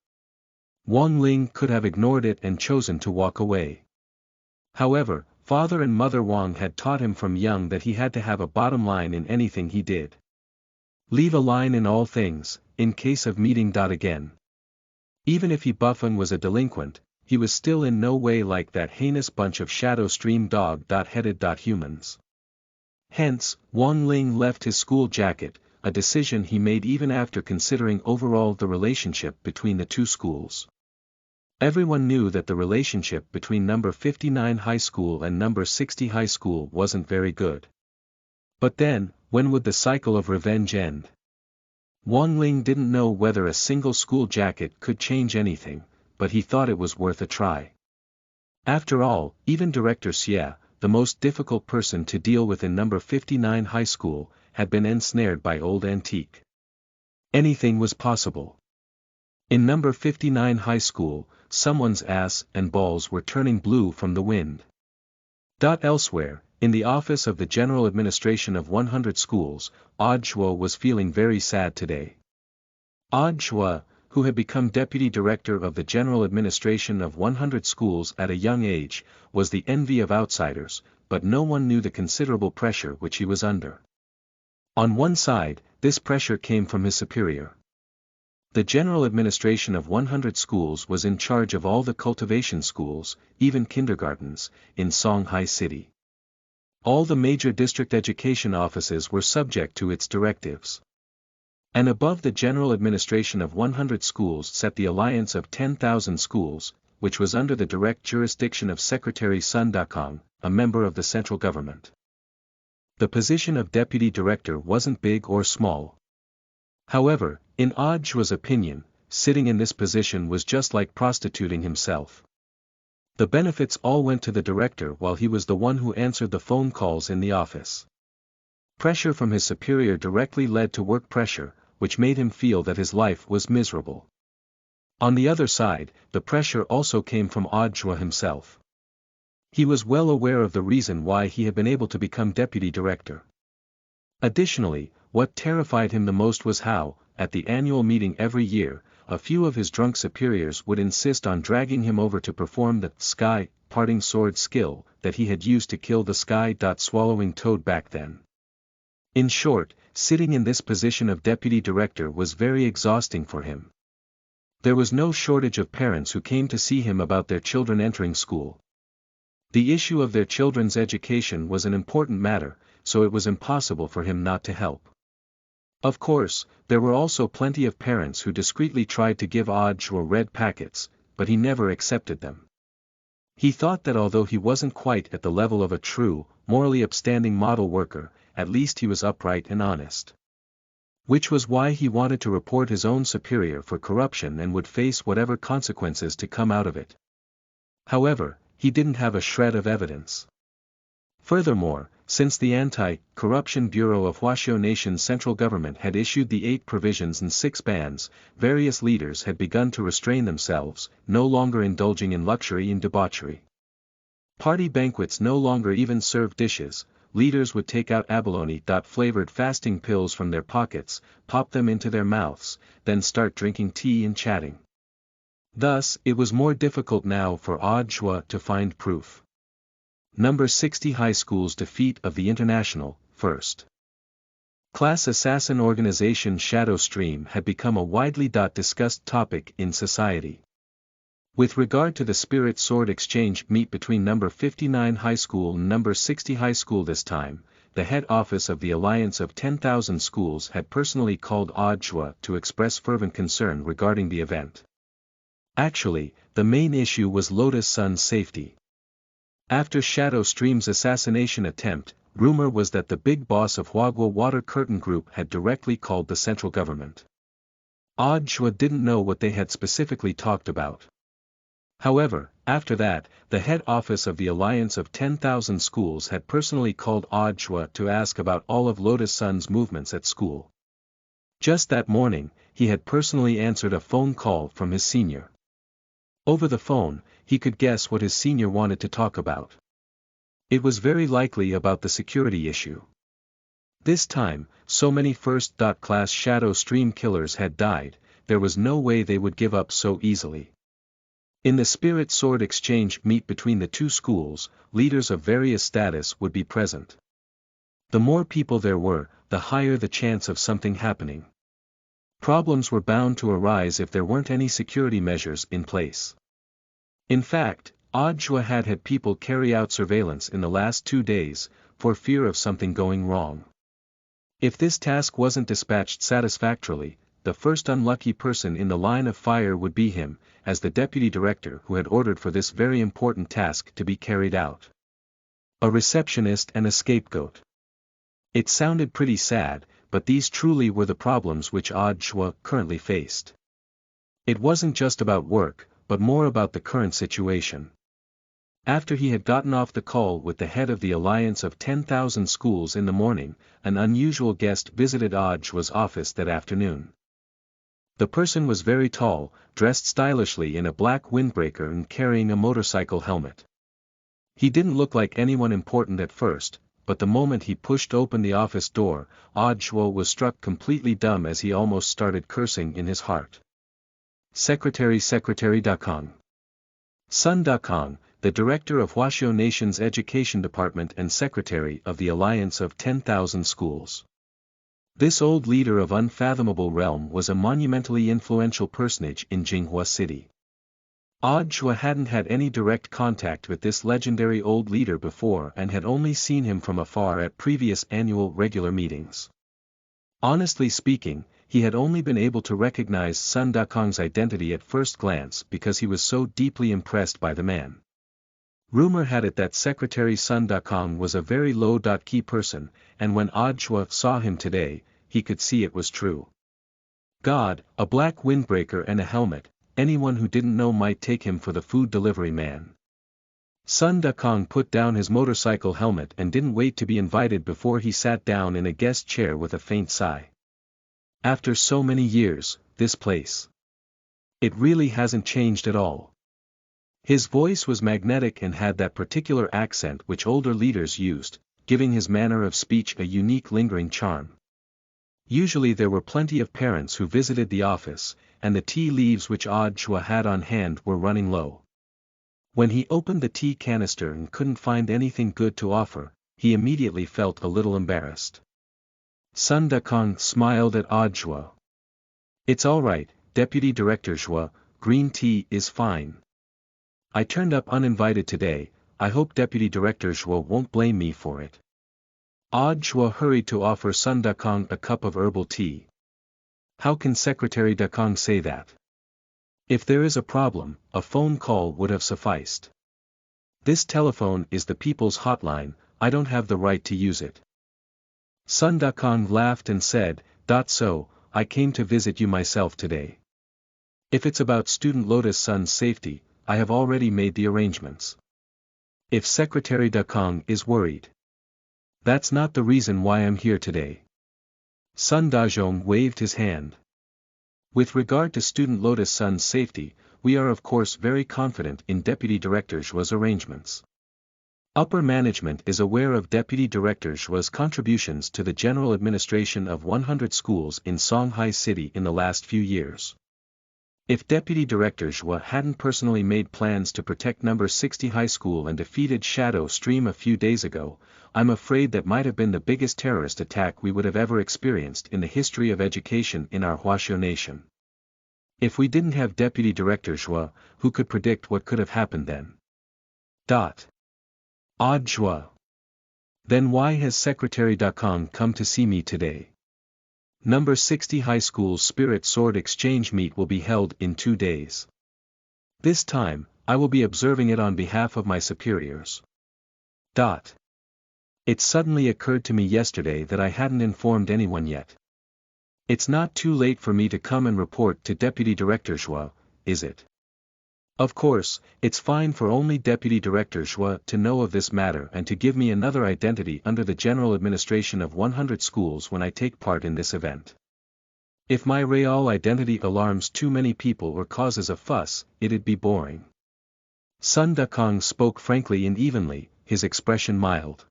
Wang Ling could have ignored it and chosen to walk away. However, father and mother Wang had taught him from young that he had to have a bottom line in anything he did. Leave a line in all things, in case of meeting. Again. Even if he Buffon was a delinquent, he was still in no way like that heinous bunch of shadow stream dog-headed humans. Hence, Wang Ling left his school jacket, a decision he made even after considering overall the relationship between the two schools. Everyone knew that the relationship between number 59 high school and number 60 high school wasn't very good. But then, when would the cycle of revenge end? Wang Ling didn't know whether a single school jacket could change anything, but he thought it was worth a try. After all, even Director Xie, the most difficult person to deal with in number 59 high school, had been ensnared by old antique. Anything was possible. In number 59 high school, someone's ass and balls were turning blue from the wind. Elsewhere, in the office of the General Administration of 100 schools, Odd Shuo was feeling very sad today. Odd Shuo, who had become deputy director of the General Administration of 100 schools at a young age, was the envy of outsiders, but no one knew the considerable pressure which he was under. On one side, this pressure came from his superior. The General Administration of 100 schools was in charge of all the cultivation schools, even kindergartens, in Songhai City. All the major district education offices were subject to its directives. And above the General Administration of 100 schools sat the Alliance of 10,000 schools, which was under the direct jurisdiction of Secretary Sun Dakong, a member of the central government. The position of deputy director wasn't big or small. However, in Odd Shuo's opinion, sitting in this position was just like prostituting himself. The benefits all went to the director while he was the one who answered the phone calls in the office. Pressure from his superior directly led to work pressure, which made him feel that his life was miserable. On the other side, the pressure also came from Odd Shuo himself. He was well aware of the reason why he had been able to become deputy director. Additionally, what terrified him the most was how, at the annual meeting every year, a few of his drunk superiors would insist on dragging him over to perform the sky parting sword skill that he had used to kill the sky swallowing toad back then. In short, sitting in this position of deputy director was very exhausting for him. There was no shortage of parents who came to see him about their children entering school. The issue of their children's education was an important matter, so it was impossible for him not to help. Of course, there were also plenty of parents who discreetly tried to give Odd Shuo red packets, but he never accepted them. He thought that although he wasn't quite at the level of a true, morally upstanding model worker, at least he was upright and honest. Which was why he wanted to report his own superior for corruption and would face whatever consequences to come out of it. However, he didn't have a shred of evidence. Furthermore, since the Anti-Corruption Bureau of Huaxiao Nation's central government had issued the 8 provisions and 6 bans, various leaders had begun to restrain themselves, no longer indulging in luxury and debauchery. Party banquets no longer even served dishes. Leaders would take out abalone-flavored fasting pills from their pockets, pop them into their mouths, then start drinking tea and chatting. Thus, it was more difficult now for Odd Shuo to find proof. Number 60 High School's defeat of the international, first class assassin organization Shadow Stream had become a widely discussed topic in society. With regard to the Spirit Sword exchange meet between number 59 High School and number 60 High School this time, the head office of the Alliance of 10,000 Schools had personally called Odd Shuo to express fervent concern regarding the event. Actually, the main issue was Lotus Sun's safety. After Shadow Stream's assassination attempt, rumor was that the big boss of Huaguo Water Curtain Group had directly called the central government. Odd Shuo didn't know what they had specifically talked about. However, after that, the head office of the Alliance of 10,000 Schools had personally called Odd Shuo to ask about all of Lotus Sun's movements at school. Just that morning, he had personally answered a phone call from his senior. Over the phone, he could guess what his senior wanted to talk about. It was very likely about the security issue. This time, so many first-class Shadow Stream killers had died, there was no way they would give up so easily. In the Spirit Sword exchange meet between the two schools, leaders of various status would be present. The more people there were, the higher the chance of something happening. Problems were bound to arise if there weren't any security measures in place. In fact, Ajwa had people carry out surveillance in the last 2 days, for fear of something going wrong. If this task wasn't dispatched satisfactorily, the first unlucky person in the line of fire would be him, as the deputy director who had ordered for this very important task to be carried out. A receptionist and a scapegoat. It sounded pretty sad, but these truly were the problems which Ajwa currently faced. It wasn't just about work, but more about the current situation. After he had gotten off the call with the head of the Alliance of 10,000 Schools in the morning, an unusual guest visited Ajwa's office that afternoon. The person was very tall, dressed stylishly in a black windbreaker and carrying a motorcycle helmet. He didn't look like anyone important at first, but the moment he pushed open the office door, Ajwa was struck completely dumb as he almost started cursing in his heart. Secretary Dakong. Sun Dakong, the director of Huaxiao Nation's Education Department and secretary of the Alliance of 10,000 Schools. This old leader of unfathomable realm was a monumentally influential personage in Jinghua City. Ajwa hadn't had any direct contact with this legendary old leader before and had only seen him from afar at previous annual regular meetings. Honestly speaking, he had only been able to recognize Sun Dakong's identity at first glance because he was so deeply impressed by the man. Rumor had it that Secretary Sun Dakong was a very low-key person, and when Ajwa saw him today, he could see it was true. God, a black windbreaker and a helmet, anyone who didn't know might take him for the food delivery man. Sun Dakong put down his motorcycle helmet and didn't wait to be invited before he sat down in a guest chair with a faint sigh. After so many years, this place. It really hasn't changed at all. His voice was magnetic and had that particular accent which older leaders used, giving his manner of speech a unique lingering charm. Usually there were plenty of parents who visited the office, and the tea leaves which Ajwa had on hand were running low. When he opened the tea canister and couldn't find anything good to offer, he immediately felt a little embarrassed. Sun Dakong smiled at Ajwa. "It's all right, Deputy Director Zhua, green tea is fine. I turned up uninvited today, I hope Deputy Director Zhua won't blame me for it." Ajwa hurried to offer Sun Dakong a cup of herbal tea. How can Secretary Dakong say that? If there is a problem, a phone call would have sufficed. This telephone is the people's hotline, I don't have the right to use it. Sun Dakong laughed and said, "So, I came to visit you myself today. If it's about student Lotus Sun's safety, I have already made the arrangements. If Secretary Dakong is worried, that's not the reason why I'm here today." Sun Dazhong waved his hand. "With regard to student Lotus Sun's safety, we are of course very confident in Deputy Director Zhua's arrangements. Upper management is aware of Deputy Director Zhua's contributions to the general administration of 100 schools in Songhai City in the last few years. If Deputy Director Zhua hadn't personally made plans to protect number 60 high school and defeated Shadow Stream a few days ago, I'm afraid that might have been the biggest terrorist attack we would have ever experienced in the history of education in our Huaxiao nation. If we didn't have Deputy Director Zhua, who could predict what could have happened then? Ajwa. Then why has Secretary Dakong come to see me today? Number 60 High School's Spirit Sword Exchange meet will be held in 2 days. This time, I will be observing it on behalf of my superiors. It suddenly occurred to me yesterday that I hadn't informed anyone yet. It's not too late for me to come and report to Deputy Director Zhua, is it? Of course, it's fine for only Deputy Director Zhua to know of this matter and to give me another identity under the general administration of 100 schools when I take part in this event. If my real identity alarms too many people or causes a fuss, it'd be boring." Sun Dakong spoke frankly and evenly, his expression mild.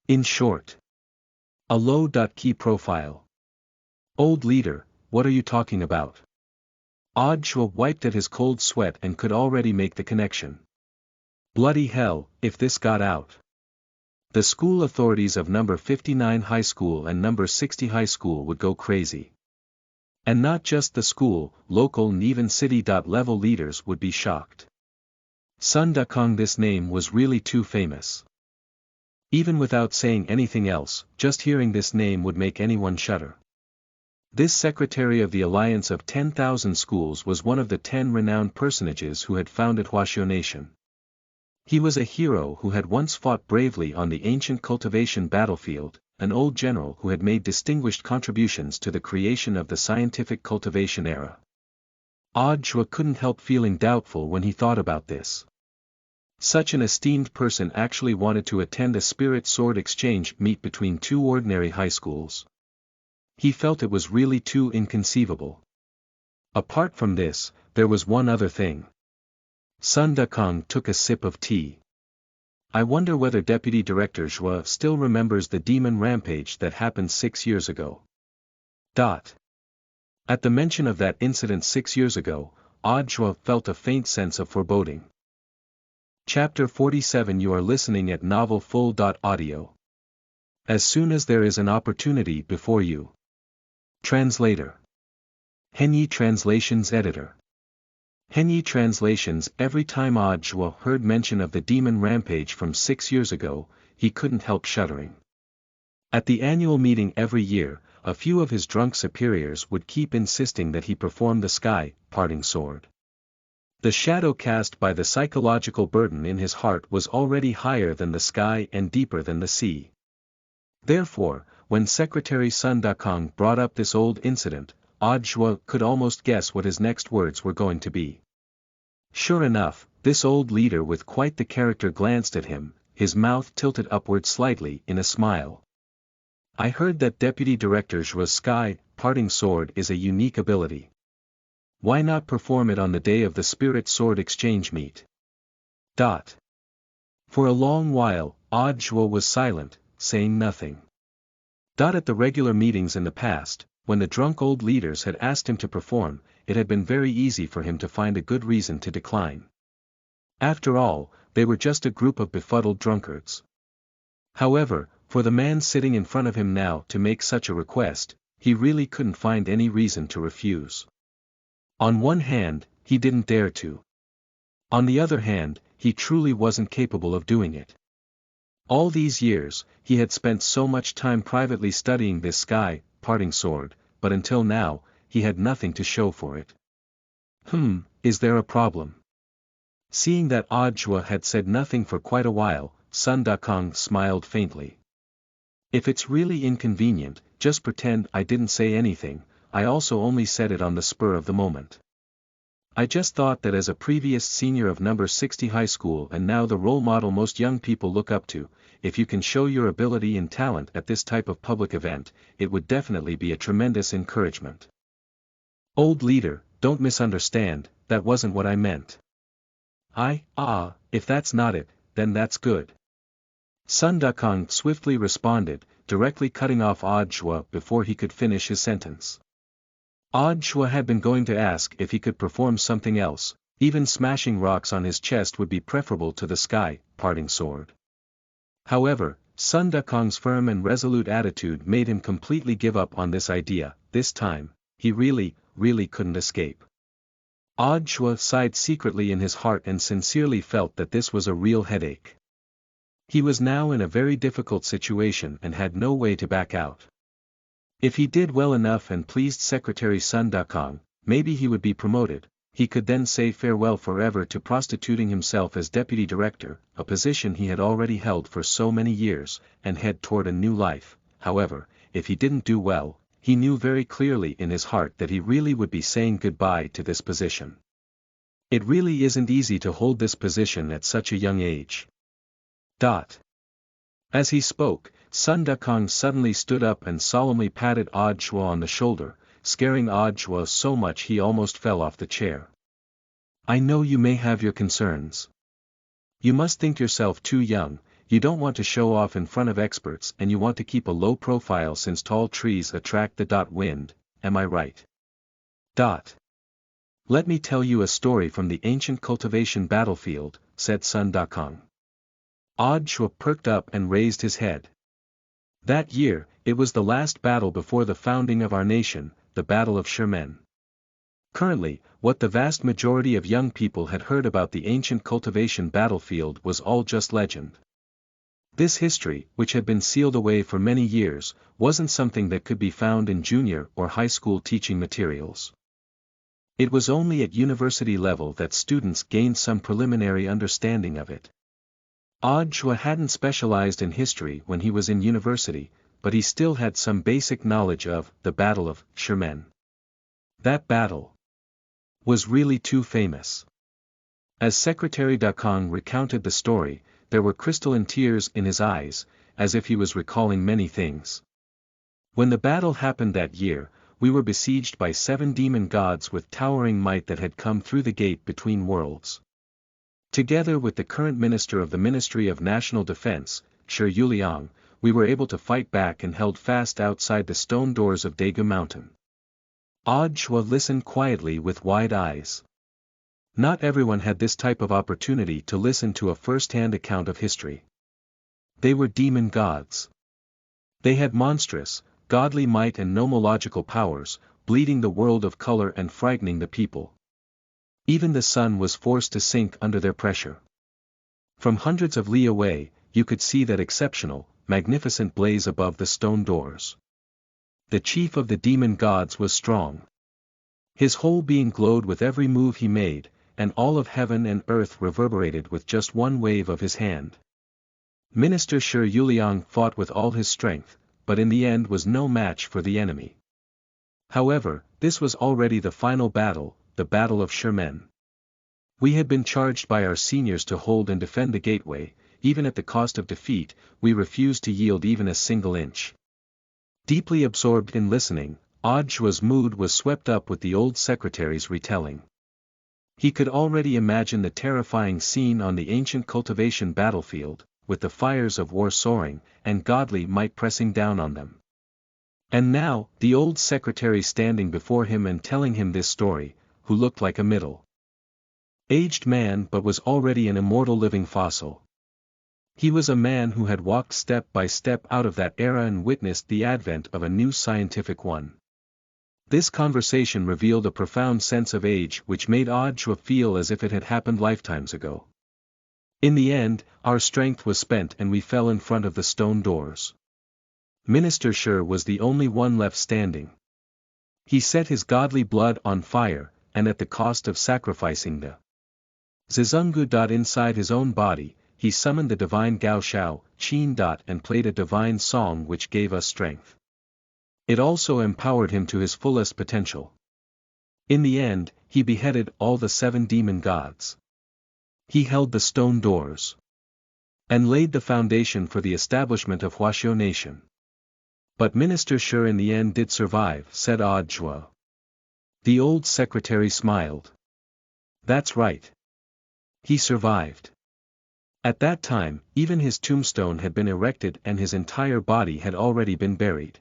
In short, a low-key profile. "Old leader, what are you talking about?" Ajwa wiped at his cold sweat and could already make the connection. Bloody hell, if this got out. The school authorities of number 59 high school and number 60 high school would go crazy. And not just the school, local and even city-level leaders would be shocked. Sun Dakong, this name was really too famous. Even without saying anything else, just hearing this name would make anyone shudder. This secretary of the Alliance of 10,000 Schools was one of the 10 renowned personages who had founded Huaxiu Nation. He was a hero who had once fought bravely on the ancient cultivation battlefield, an old general who had made distinguished contributions to the creation of the scientific cultivation era. Zhuo couldn't help feeling doubtful when he thought about this. Such an esteemed person actually wanted to attend a spirit sword exchange meet between two ordinary high schools. He felt it was really too inconceivable. Apart from this, there was one other thing. Sun Dakong took a sip of tea. I wonder whether Deputy Director Zhuo still remembers the demon rampage that happened 6 years ago. At the mention of that incident 6 years ago, Zhuo felt a faint sense of foreboding. Chapter 47. You are listening at novelfull.audio. As soon as there is an opportunity before you. Translator. Henyi Translations Editor. Henyi Translations. Every time Zhuo heard mention of the demon rampage from 6 years ago, he couldn't help shuddering. At the annual meeting every year, a few of his drunk superiors would keep insisting that he perform the sky parting sword. The shadow cast by the psychological burden in his heart was already higher than the sky and deeper than the sea. Therefore, when Secretary Sun Dakong brought up this old incident, Zhuo could almost guess what his next words were going to be. Sure enough, this old leader with quite the character glanced at him, his mouth tilted upward slightly in a smile. I heard that Deputy Director Zhuo's sky parting sword is a unique ability. Why not perform it on the day of the Spirit Sword Exchange meet? For a long while, Zhuo was silent, saying nothing. At the regular meetings in the past, when the drunk old leaders had asked him to perform, it had been very easy for him to find a good reason to decline. After all, they were just a group of befuddled drunkards. However, for the man sitting in front of him now to make such a request, he really couldn't find any reason to refuse. On one hand, he didn't dare to. On the other hand, he truly wasn't capable of doing it. All these years, he had spent so much time privately studying this sky parting sword, but until now, he had nothing to show for it. Is there a problem? Seeing that Zhuo had said nothing for quite a while, Sun Dakong smiled faintly. If it's really inconvenient, just pretend I didn't say anything. I also only said it on the spur of the moment. I just thought that as a previous senior of number 60 high school and now the role model most young people look up to, if you can show your ability and talent at this type of public event, it would definitely be a tremendous encouragement. Old leader, don't misunderstand, that wasn't what I meant. If that's not it, then that's good. Sun Dakong swiftly responded, directly cutting off Zhuo before he could finish his sentence. Zhuo had been going to ask if he could perform something else, even smashing rocks on his chest would be preferable to the sky parting sword. However, Sun Dakong's firm and resolute attitude made him completely give up on this idea. This time, he really couldn't escape. Zhuo sighed secretly in his heart and sincerely felt that this was a real headache. He was now in a very difficult situation and had no way to back out. If he did well enough and pleased Secretary Sun Dakong, maybe he would be promoted. He could then say farewell forever to prostituting himself as deputy director, a position he had already held for so many years, and head toward a new life. However, if he didn't do well, he knew very clearly in his heart that he really would be saying goodbye to this position. It really isn't easy to hold this position at such a young age. As he spoke, Sun Dakong suddenly stood up and solemnly patted Zhuo on the shoulder, scaring Zhuo so much he almost fell off the chair. I know you may have your concerns. You must think yourself too young, you don't want to show off in front of experts and you want to keep a low profile since tall trees attract the wind, am I right? Let me tell you a story from the ancient cultivation battlefield, said Sun Dakong. Zhuo perked up and raised his head. That year, it was the last battle before the founding of our nation, the Battle of Sherman. Currently, what the vast majority of young people had heard about the ancient cultivation battlefield was all just legend. This history, which had been sealed away for many years, wasn't something that could be found in junior or high school teaching materials. It was only at university level that students gained some preliminary understanding of it. Ajwa hadn't specialized in history when he was in university, but he still had some basic knowledge of the Battle of Sherman. That battle was really too famous. As Secretary Dakong recounted the story, there were crystalline tears in his eyes, as if he was recalling many things. When the battle happened that year, we were besieged by 7 demon gods with towering might that had come through the gate between worlds. Together with the current minister of the Ministry of National Defense, Shi Yuliang, we were able to fight back and held fast outside the stone doors of Daegu Mountain. Ajwa listened quietly with wide eyes. Not everyone had this type of opportunity to listen to a first-hand account of history. They were demon gods. They had monstrous, godly might and nomological powers, bleeding the world of color and frightening the people. Even the sun was forced to sink under their pressure. From hundreds of li away, you could see that exceptional, magnificent blaze above the stone doors. The chief of the demon gods was strong. His whole being glowed with every move he made, and all of heaven and earth reverberated with just one wave of his hand. Minister Shi Yuliang fought with all his strength, but in the end was no match for the enemy. However, this was already the final battle, the Battle of Sherman. We had been charged by our seniors to hold and defend the gateway. Even at the cost of defeat, we refused to yield even a single inch. Deeply absorbed in listening, Ajwa's mood was swept up with the old secretary's retelling. He could already imagine the terrifying scene on the ancient cultivation battlefield, with the fires of war soaring, and godly might pressing down on them. And now, the old secretary standing before him and telling him this story, who looked like a middle-aged man but was already an immortal living fossil. He was a man who had walked step by step out of that era and witnessed the advent of a new scientific one. This conversation revealed a profound sense of age which made Ajwa feel as if it had happened lifetimes ago. In the end, our strength was spent and we fell in front of the stone doors. Minister Shi was the only one left standing. He set his godly blood on fire, and at the cost of sacrificing the Zizungu. Inside his own body, he summoned the divine Gao Shao, Qin. And played a divine song which gave us strength. It also empowered him to his fullest potential. In the end, he beheaded all the 7 demon gods. He held the stone doors. And laid the foundation for the establishment of Huaxiu nation. But Minister Shi in the end did survive, said Ajwa. The old secretary smiled. That's right. He survived. At that time, even his tombstone had been erected and his entire body had already been buried.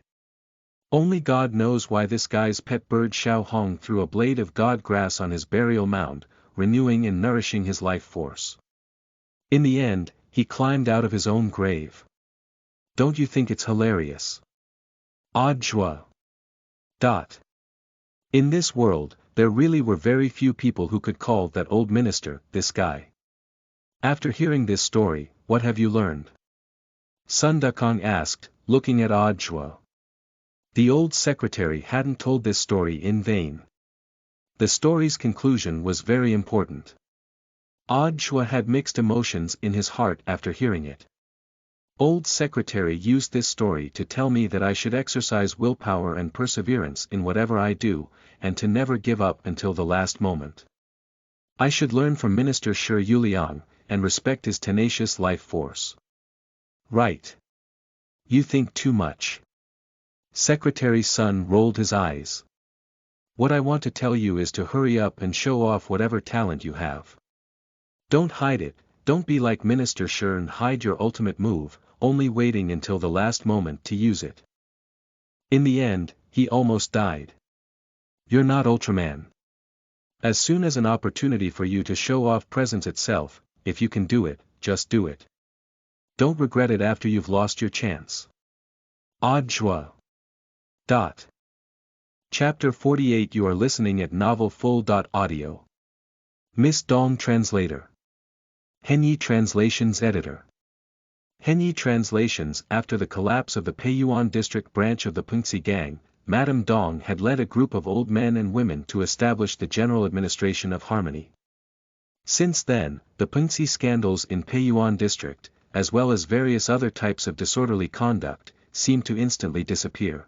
Only God knows why this guy's pet bird Xiao Hong threw a blade of god grass on his burial mound, renewing and nourishing his life force. In the end, he climbed out of his own grave. Don't you think it's hilarious? Ajwa. In this world, there really were very few people who could call that old minister, this guy. After hearing this story, what have you learned? Sun Dakong asked, looking at Ajwa. The old secretary hadn't told this story in vain. The story's conclusion was very important. Ajwa had mixed emotions in his heart after hearing it. Old secretary used this story to tell me that I should exercise willpower and perseverance in whatever I do, and to never give up until the last moment. I should learn from Minister Shi Yuliang, and respect his tenacious life force. Right. You think too much. Secretary's son rolled his eyes. What I want to tell you is to hurry up and show off whatever talent you have. Don't hide it, don't be like Minister Shi and hide your ultimate move, only waiting until the last moment to use it. In the end, he almost died. You're not Ultraman. As soon as an opportunity for you to show off presents itself, if you can do it, just do it. Don't regret it after you've lost your chance. Ajwa. Chapter 48. You are listening at novelfull.audio. Miss Dong Translator. Henyi Translations Editor. Henyi Translations. After the collapse of the Peiyuan district branch of the Pengxi gang, Madame Dong had led a group of old men and women to establish the general administration of harmony. Since then, the Pengxi scandals in Peiyuan district, as well as various other types of disorderly conduct, seemed to instantly disappear.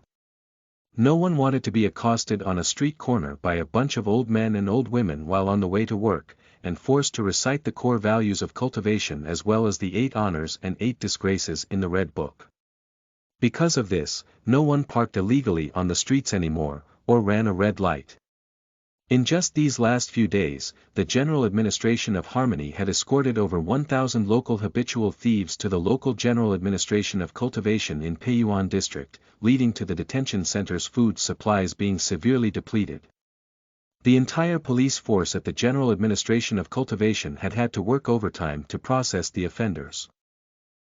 No one wanted to be accosted on a street corner by a bunch of old men and old women while on the way to work, and forced to recite the core values of cultivation as well as the 8 honors and 8 disgraces in the Red Book. Because of this, no one parked illegally on the streets anymore, or ran a red light. In just these last few days, the General Administration of Harmony had escorted over 1,000 local habitual thieves to the local General Administration of Cultivation in Peiyuan District, leading to the detention center's food supplies being severely depleted. The entire police force at the General Administration of Cultivation had had to work overtime to process the offenders.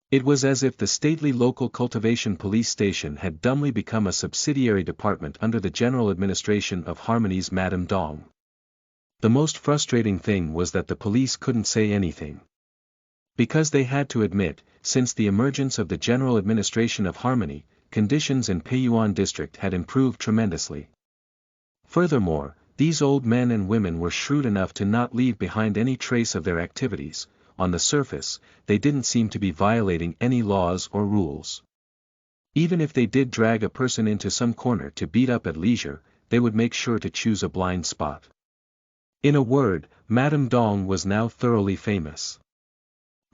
It was as if the stately local cultivation police station had dumbly become a subsidiary department under the General Administration of Harmony's Madame Dong. The most frustrating thing was that the police couldn't say anything. Because they had to admit, since the emergence of the General Administration of Harmony, conditions in Peiyuan district had improved tremendously. Furthermore, these old men and women were shrewd enough to not leave behind any trace of their activities. On the surface, they didn't seem to be violating any laws or rules. Even if they did drag a person into some corner to beat up at leisure, they would make sure to choose a blind spot. In a word, Madame Dong was now thoroughly famous.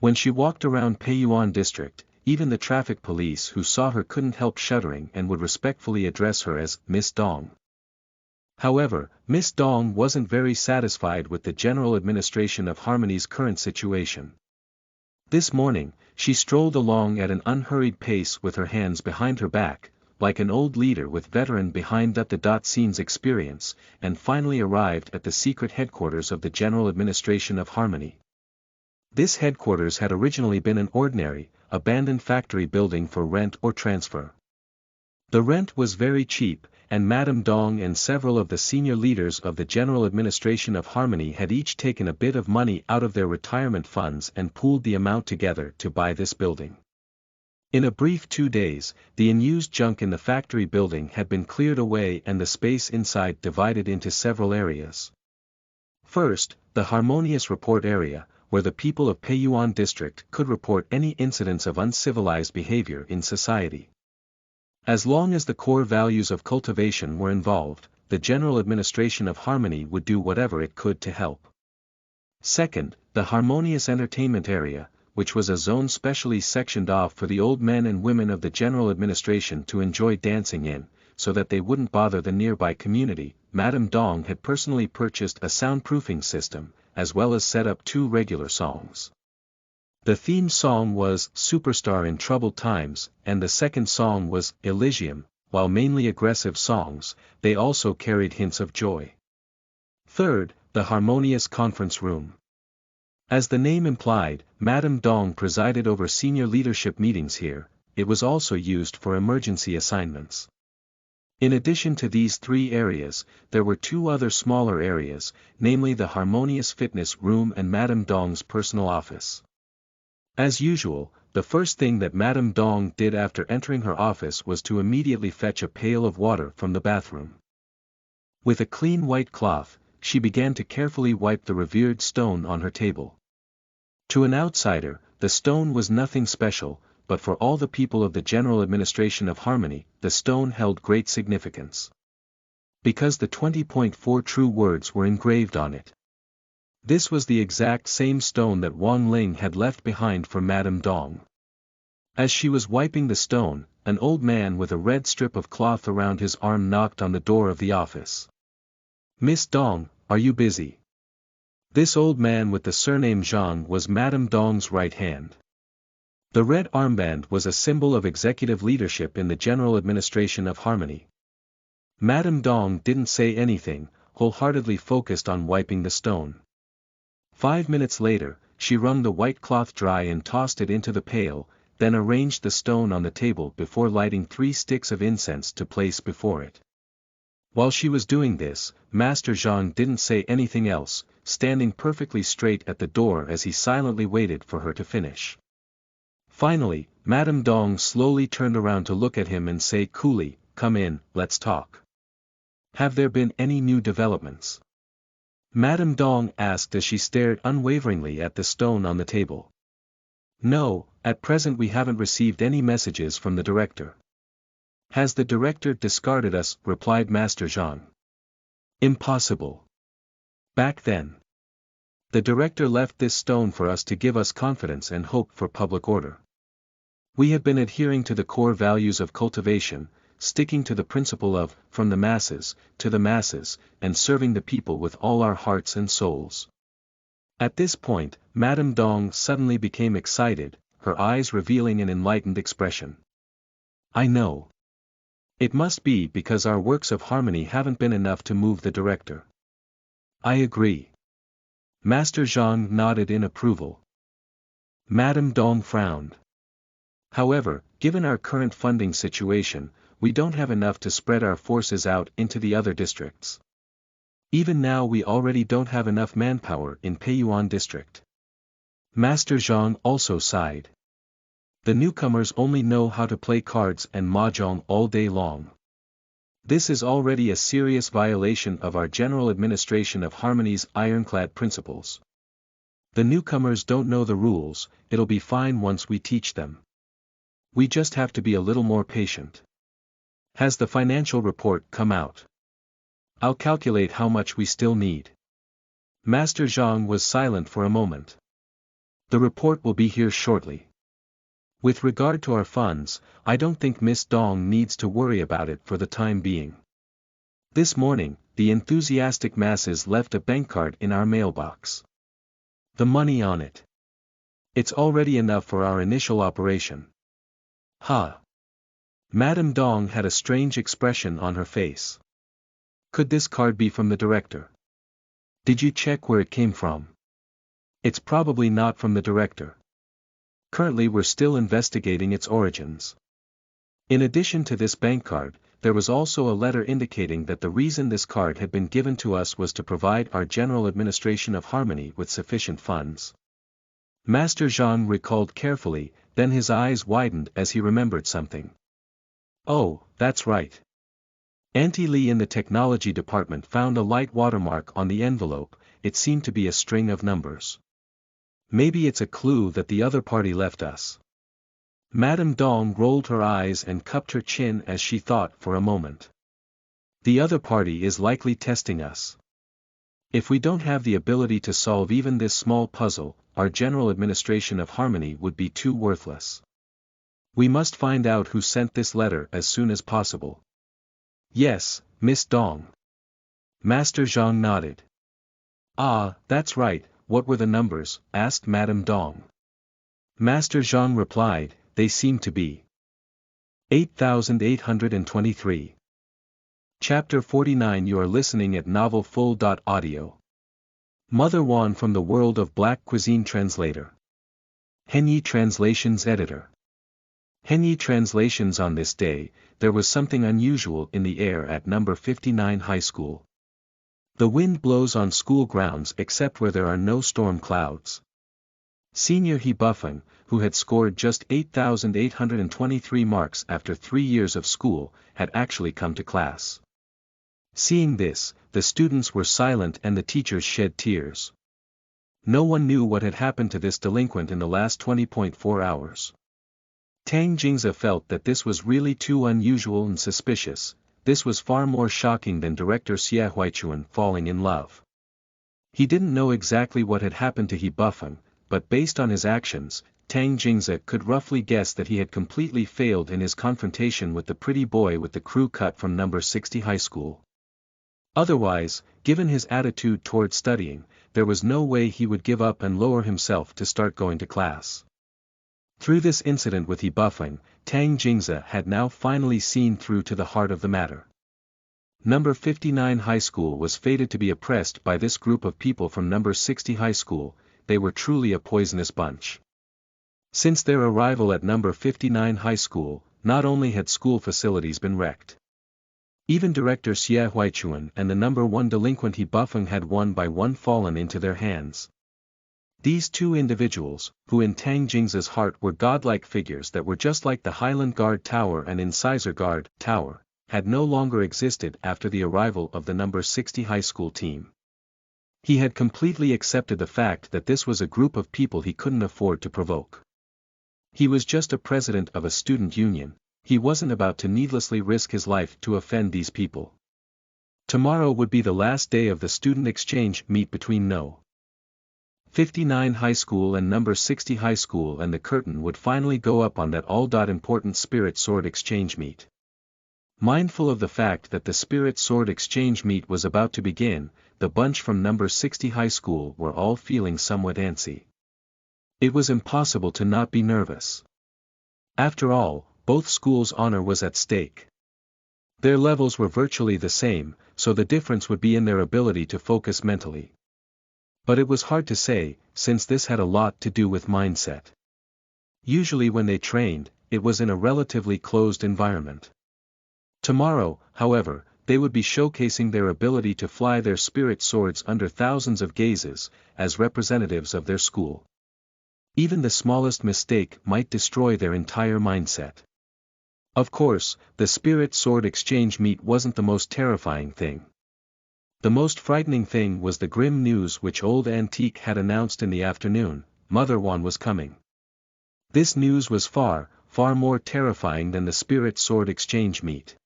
When she walked around Peiyuan district, even the traffic police who saw her couldn't help shuddering and would respectfully address her as Miss Dong. However, Miss Dong wasn't very satisfied with the General Administration of Harmony's current situation. This morning, she strolled along at an unhurried pace with her hands behind her back, like an old leader with veteran behind the scenes experience, and finally arrived at the secret headquarters of the General Administration of Harmony. This headquarters had originally been an ordinary, abandoned factory building for rent or transfer. The rent was very cheap, and Madame Dong and several of the senior leaders of the General Administration of Harmony had each taken a bit of money out of their retirement funds and pooled the amount together to buy this building. In a brief 2 days, the unused junk in the factory building had been cleared away and the space inside divided into several areas. First, the Harmonious Report area, where the people of Peiyuan District could report any incidents of uncivilized behavior in society. As long as the core values of cultivation were involved, the General Administration of Harmony would do whatever it could to help. Second, the Harmonious Entertainment Area, which was a zone specially sectioned off for the old men and women of the General Administration to enjoy dancing in, so that they wouldn't bother the nearby community. Madame Dong had personally purchased a soundproofing system, as well as set up 2 regular songs. The theme song was Superstar in Troubled Times, and the second song was Elysium. While mainly aggressive songs, they also carried hints of joy. Third, the Harmonious Conference Room. As the name implied, Madame Dong presided over senior leadership meetings here. It was also used for emergency assignments. In addition to these 3 areas, there were 2 other smaller areas, namely the Harmonious Fitness Room and Madame Dong's personal office. As usual, the first thing that Madame Dong did after entering her office was to immediately fetch a pail of water from the bathroom. With a clean white cloth, she began to carefully wipe the revered stone on her table. To an outsider, the stone was nothing special, but for all the people of the General Administration of Harmony, the stone held great significance. Because the 20.4 true words were engraved on it. This was the exact same stone that Wang Ling had left behind for Madame Dong. As she was wiping the stone, an old man with a red strip of cloth around his arm knocked on the door of the office. "Miss Dong, are you busy?" This old man with the surname Zhang was Madame Dong's right hand. The red armband was a symbol of executive leadership in the General Administration of Harmony. Madame Dong didn't say anything, wholeheartedly focused on wiping the stone. 5 minutes later, she wrung the white cloth dry and tossed it into the pail, then arranged the stone on the table before lighting 3 sticks of incense to place before it. While she was doing this, Master Zhang didn't say anything else, standing perfectly straight at the door as he silently waited for her to finish. Finally, Madame Dong slowly turned around to look at him and say coolly, "Come in, let's talk. Have there been any new developments?" Madame Dong asked as she stared unwaveringly at the stone on the table. "No, at present we haven't received any messages from the director." "Has the director discarded us?" replied Master Zhang. "Impossible. Back then, the director left this stone for us to give us confidence and hope for public order. We have been adhering to the core values of cultivation, sticking to the principle of, from the masses, to the masses, and serving the people with all our hearts and souls." At this point, Madame Dong suddenly became excited, her eyes revealing an enlightened expression. "I know. It must be because our works of harmony haven't been enough to move the director." "I agree." Master Zhang nodded in approval. Madame Dong frowned. "However, given our current funding situation, we don't have enough to spread our forces out into the other districts. Even now we already don't have enough manpower in Peiyuan district." Master Zhang also sighed. "The newcomers only know how to play cards and mahjong all day long. This is already a serious violation of our general administration of harmony's ironclad principles. The newcomers don't know the rules, it'll be fine once we teach them. We just have to be a little more patient." "Has the financial report come out?" "I'll calculate how much we still need." Master Zhang was silent for a moment. "The report will be here shortly. With regard to our funds, I don't think Miss Dong needs to worry about it for the time being. This morning, the enthusiastic masses left a bank card in our mailbox. The money on it. It's already enough for our initial operation." "Ha!" Madame Dong had a strange expression on her face. "Could this card be from the director? Did you check where it came from?" "It's probably not from the director. Currently we're still investigating its origins." In addition to this bank card, there was also a letter indicating that the reason this card had been given to us was to provide our general administration of harmony with sufficient funds. Master Zhang recalled carefully, then his eyes widened as he remembered something. "Oh, that's right. Auntie Lee in the technology department found a light watermark on the envelope. It seemed to be a string of numbers. Maybe it's a clue that the other party left us." Madame Dong rolled her eyes and cupped her chin as she thought for a moment. "The other party is likely testing us. If we don't have the ability to solve even this small puzzle, our general administration of harmony would be too worthless. We must find out who sent this letter as soon as possible." "Yes, Miss Dong." Master Zhang nodded. "Ah, that's right, what were the numbers?" asked Madame Dong. Master Zhang replied, "They seem to be 8823. Chapter 49. You are listening at novelfull.audio. Mother Wan from the World of Black Cuisine Translator. Henyi Translations Editor. Henyi Translations. On this day, there was something unusual in the air at number 59 High School. The wind blows on school grounds except where there are no storm clouds. Senior He Buffing, who had scored just 8,823 marks after 3 years of school, had actually come to class. Seeing this, the students were silent and the teachers shed tears. No one knew what had happened to this delinquent in the last 20.4 hours. Tang Jingze felt that this was really too unusual and suspicious. This was far more shocking than Director Xie Huichuan falling in love. He didn't know exactly what had happened to He Buffing, but based on his actions, Tang Jingze could roughly guess that he had completely failed in his confrontation with the pretty boy with the crew cut from number 60 High School. Otherwise, given his attitude toward studying, there was no way he would give up and lower himself to start going to class. Through this incident with He Buffing, Tang Jingze had now finally seen through to the heart of the matter. Number 59 High School was fated to be oppressed by this group of people from number 60 High School. They were truly a poisonous bunch. Since their arrival at number 59 High School, not only had school facilities been wrecked. Even director Xie Huichuan and the number 1 delinquent He Bufeng had one by one fallen into their hands. These two individuals, who in Tang Jing's heart were godlike figures that were just like the Highland Guard Tower and Incisor Guard Tower, had no longer existed after the arrival of the number 60 high school team. He had completely accepted the fact that this was a group of people he couldn't afford to provoke. He was just a president of a student union, he wasn't about to needlessly risk his life to offend these people. Tomorrow would be the last day of the student exchange meet between No. 59 High School and number 60 High School, and the curtain would finally go up on that all-important Spirit Sword exchange meet. Mindful of the fact that the Spirit Sword exchange meet was about to begin, the bunch from number 60 High School were all feeling somewhat antsy. It was impossible to not be nervous. After all, both schools' honor was at stake. Their levels were virtually the same, so the difference would be in their ability to focus mentally. But it was hard to say, since this had a lot to do with mindset. Usually when they trained, it was in a relatively closed environment. Tomorrow, however, they would be showcasing their ability to fly their spirit swords under thousands of gazes, as representatives of their school. Even the smallest mistake might destroy their entire mindset. Of course, the Spirit Sword exchange meet wasn't the most terrifying thing. The most frightening thing was the grim news which Old Antique had announced in the afternoon: Mother Wan was coming. This news was far, far more terrifying than the Spirit Sword exchange meet.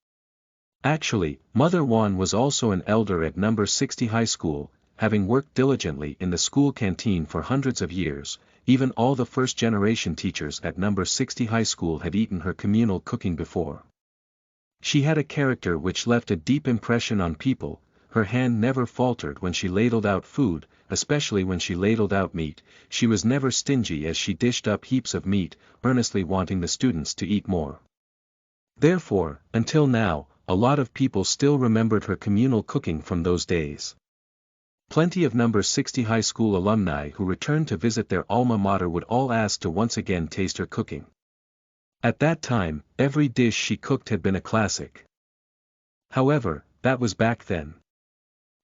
Actually, Mother Wan was also an elder at number 60 High School, having worked diligently in the school canteen for hundreds of years. Even all the first-generation teachers at number 60 High School had eaten her communal cooking before. She had a character which left a deep impression on people. Her hand never faltered when she ladled out food, especially when she ladled out meat. She was never stingy as she dished up heaps of meat, earnestly wanting the students to eat more. Therefore, until now, a lot of people still remembered her communal cooking from those days. Plenty of number 60 high school alumni who returned to visit their alma mater would all ask to once again taste her cooking. At that time, every dish she cooked had been a classic. However, that was back then.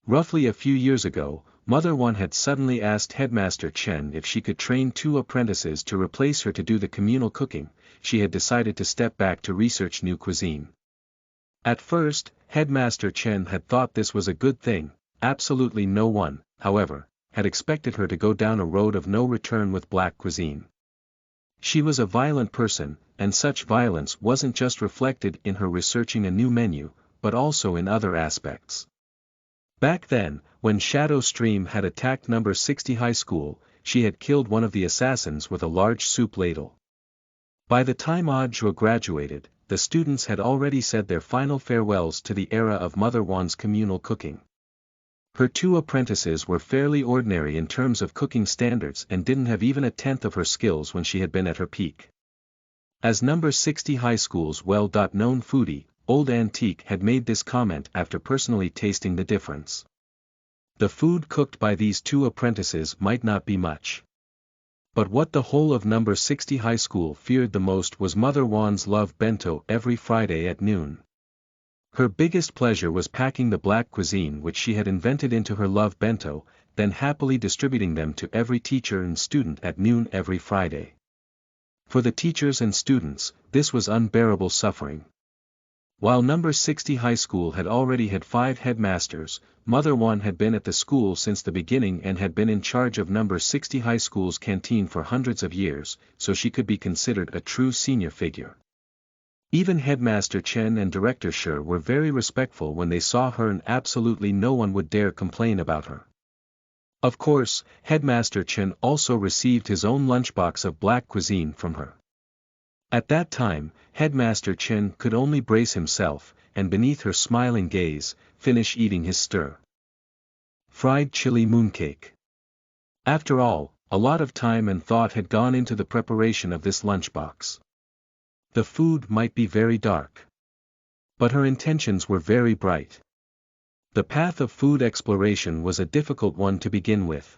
Roughly a few years ago, Mother Wan had suddenly asked Headmaster Chen if she could train 2 apprentices to replace her to do the communal cooking. She had decided to step back to research new cuisine. At first, Headmaster Chen had thought this was a good thing. Absolutely no one, however, had expected her to go down a road of no return with black cuisine. She was a violent person, and such violence wasn't just reflected in her researching a new menu, but also in other aspects. Back then, when Shadow Stream had attacked number 60 High School, she had killed one of the assassins with a large soup ladle. By the time Ajua graduated, the students had already said their final farewells to the era of Mother Wan's communal cooking. Her 2 apprentices were fairly ordinary in terms of cooking standards and didn't have even a tenth of her skills when she had been at her peak. As number 60 High School's well-known foodie, Old Antique had made this comment after personally tasting the difference. The food cooked by these 2 apprentices might not be much. But what the whole of number 60 High School feared the most was Mother Wan's love bento every Friday at noon. Her biggest pleasure was packing the black cuisine which she had invented into her love bento, then happily distributing them to every teacher and student at noon every Friday. For the teachers and students, this was unbearable suffering. While number 60 High School had already had 5 headmasters, Mother Wan had been at the school since the beginning and had been in charge of number 60 High School's canteen for hundreds of years, so she could be considered a true senior figure. Even Headmaster Chen and Director Shi were very respectful when they saw her, and absolutely no one would dare complain about her. Of course, Headmaster Chen also received his own lunchbox of black cuisine from her. At that time, Headmaster Chen could only brace himself, and beneath her smiling gaze, finish eating his stir-fried chili mooncake. After all, a lot of time and thought had gone into the preparation of this lunchbox. The food might be very dark, but her intentions were very bright. The path of food exploration was a difficult one to begin with.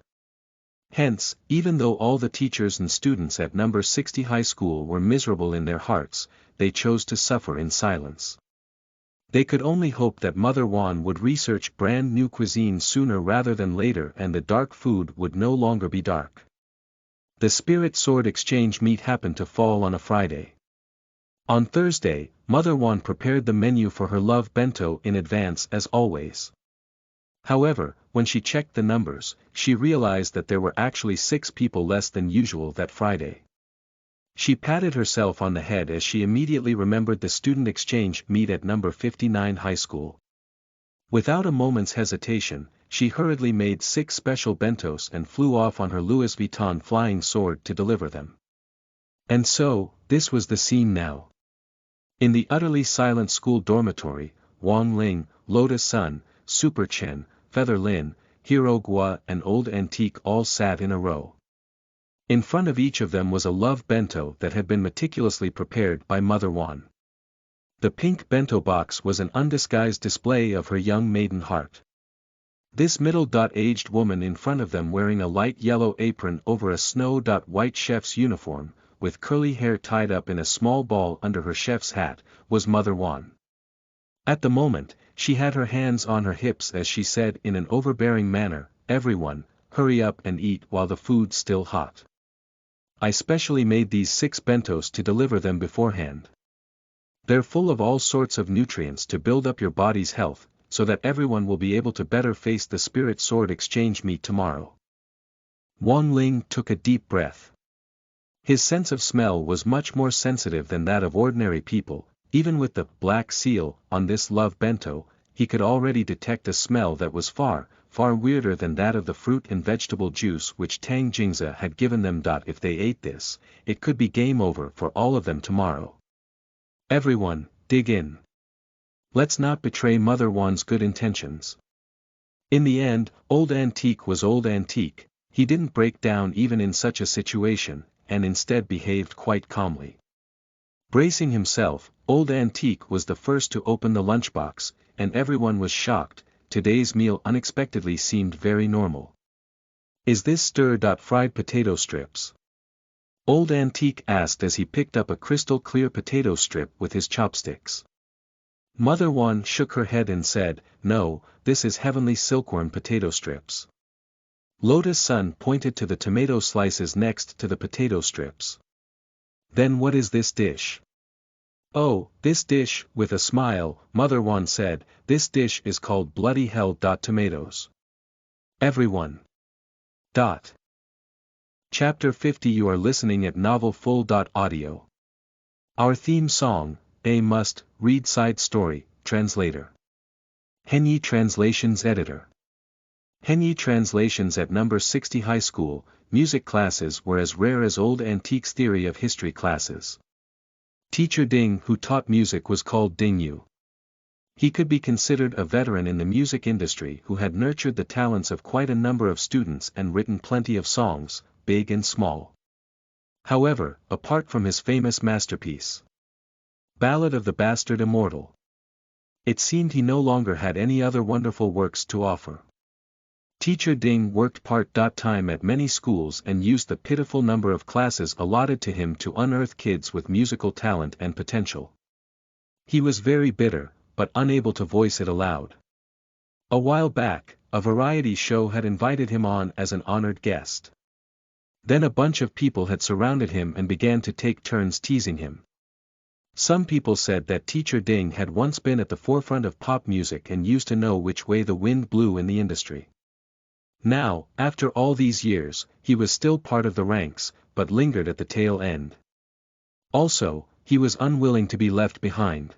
Hence, even though all the teachers and students at number 60 High School were miserable in their hearts, they chose to suffer in silence. They could only hope that Mother Wan would research brand new cuisine sooner rather than later and the dark food would no longer be dark. The Spirit Sword Exchange meet happened to fall on a Friday. On Thursday, Mother Wan prepared the menu for her love bento in advance as always. However, when she checked the numbers, she realized that there were actually 6 people less than usual that Friday. She patted herself on the head as she immediately remembered the student exchange meet at number 59 high school. Without a moment's hesitation, she hurriedly made 6 special bentos and flew off on her Louis Vuitton flying sword to deliver them. And so, this was the scene now. In the utterly silent school dormitory, Wang Ling, Lotus Sun, Super Chen, Feather Lin, Hero Gua and Old Antique all sat in a row. In front of each of them was a love bento that had been meticulously prepared by Mother Wan. The pink bento box was an undisguised display of her young maiden heart. This middle-aged woman in front of them wearing a light yellow apron over a snow-white chef's uniform, with curly hair tied up in a small ball under her chef's hat, was Mother Wan. At the moment, she had her hands on her hips as she said in an overbearing manner, "Everyone, hurry up and eat while the food's still hot. I specially made these 6 bentos to deliver them beforehand. They're full of all sorts of nutrients to build up your body's health, so that everyone will be able to better face the Spirit Sword Exchange meet tomorrow." Wang Ling took a deep breath. His sense of smell was much more sensitive than that of ordinary people. Even with the black seal on this love bento, he could already detect a smell that was far weirder than that of the fruit and vegetable juice which Tang Jingza had given them. If they ate this, it could be game over for all of them tomorrow. Everyone, dig in. Let's not betray Mother Wan's good intentions. In the end, Old Antique was Old Antique. He didn't break down even in such a situation, and instead behaved quite calmly. Bracing himself, Old Antique was the first to open the lunchbox, and everyone was shocked. Today's meal unexpectedly seemed very normal. "Is this stir-fried potato strips?" Old Antique asked as he picked up a crystal-clear potato strip with his chopsticks. Mother Wan shook her head and said, "No, this is heavenly silkworm potato strips." Lotus Sun pointed to the tomato slices next to the potato strips. "Then what is this dish?" "Oh, this dish," with a smile, Mother Wan said, "this dish is called bloody hell. Tomatoes. Everyone. Chapter 50. You are listening at novelfull.audio. Our theme song, A Must Read Side Story, Translator. Henyi Translations Editor. Henyi Translations at number 60 high school, music classes were as rare as Old Antique's theory of history classes. Teacher Ding who taught music was called Ding Yu. He could be considered a veteran in the music industry who had nurtured the talents of quite a number of students and written plenty of songs, big and small. However, apart from his famous masterpiece, Ballad of the Bastard Immortal, it seemed he no longer had any other wonderful works to offer. Teacher Ding worked part-time at many schools and used the pitiful number of classes allotted to him to unearth kids with musical talent and potential. He was very bitter, but unable to voice it aloud. A while back, a variety show had invited him on as an honored guest. Then a bunch of people had surrounded him and began to take turns teasing him. Some people said that Teacher Ding had once been at the forefront of pop music and used to know which way the wind blew in the industry. Now, after all these years, he was still part of the ranks, but lingered at the tail end. Also, he was unwilling to be left behind.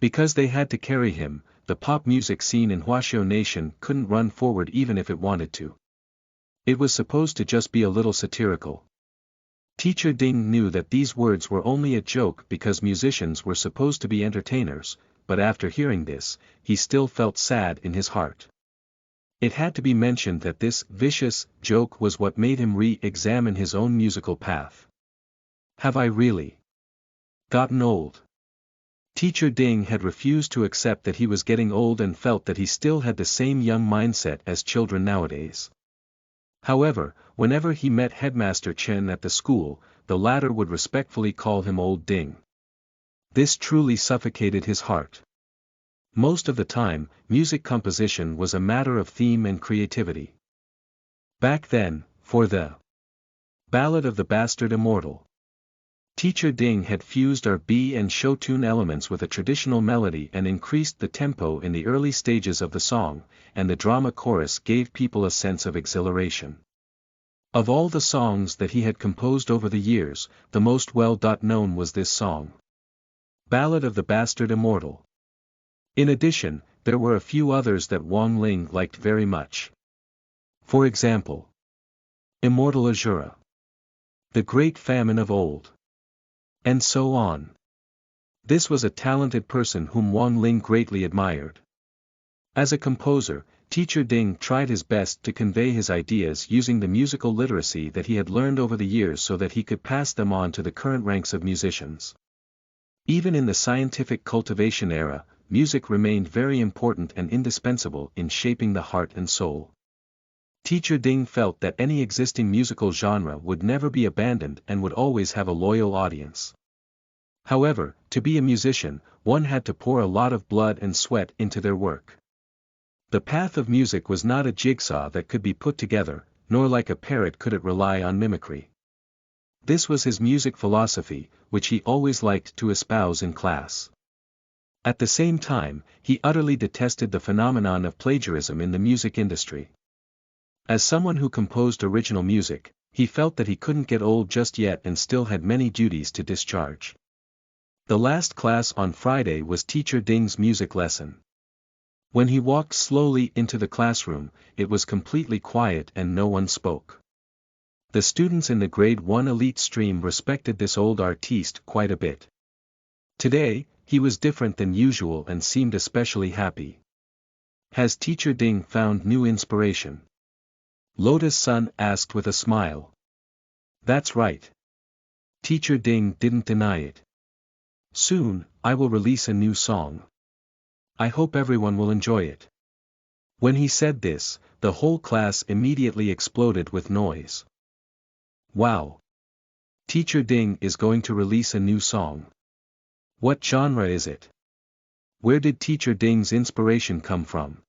Because they had to carry him, the pop music scene in Huaxiao Nation couldn't run forward even if it wanted to. It was supposed to just be a little satirical. Teacher Ding knew that these words were only a joke because musicians were supposed to be entertainers, but after hearing this, he still felt sad in his heart. It had to be mentioned that this vicious joke was what made him re-examine his own musical path. Have I really gotten old? Teacher Ding had refused to accept that he was getting old and felt that he still had the same young mindset as children nowadays. However, whenever he met Headmaster Chen at the school, the latter would respectfully call him Old Ding. This truly suffocated his heart. Most of the time, music composition was a matter of theme and creativity. Back then, for the Ballad of the Bastard Immortal, Teacher Ding had fused R&B and show tune elements with a traditional melody and increased the tempo in the early stages of the song, and the drama chorus gave people a sense of exhilaration. Of all the songs that he had composed over the years, the most well-known was this song, Ballad of the Bastard Immortal. In addition, there were a few others that Wang Ling liked very much. For example, Immortal Azura, The Great Famine of Old, and so on. This was a talented person whom Wang Ling greatly admired. As a composer, Teacher Ding tried his best to convey his ideas using the musical literacy that he had learned over the years so that he could pass them on to the current ranks of musicians. Even in the scientific cultivation era, music remained very important and indispensable in shaping the heart and soul. Teacher Ding felt that any existing musical genre would never be abandoned and would always have a loyal audience. However, to be a musician, one had to pour a lot of blood and sweat into their work. The path of music was not a jigsaw that could be put together, nor like a parrot could it rely on mimicry. This was his music philosophy, which he always liked to espouse in class. At the same time, he utterly detested the phenomenon of plagiarism in the music industry. As someone who composed original music, he felt that he couldn't get old just yet and still had many duties to discharge. The last class on Friday was Teacher Ding's music lesson. When he walked slowly into the classroom, it was completely quiet and no one spoke. The students in the grade 1 elite stream respected this old artiste quite a bit. Today, he was different than usual and seemed especially happy. Has Teacher Ding found new inspiration? Lotus Sun asked with a smile. That's right. Teacher Ding didn't deny it. Soon, I will release a new song. I hope everyone will enjoy it. When he said this, the whole class immediately exploded with noise. Wow! Teacher Ding is going to release a new song. What genre is it? Where did Teacher Ding's inspiration come from?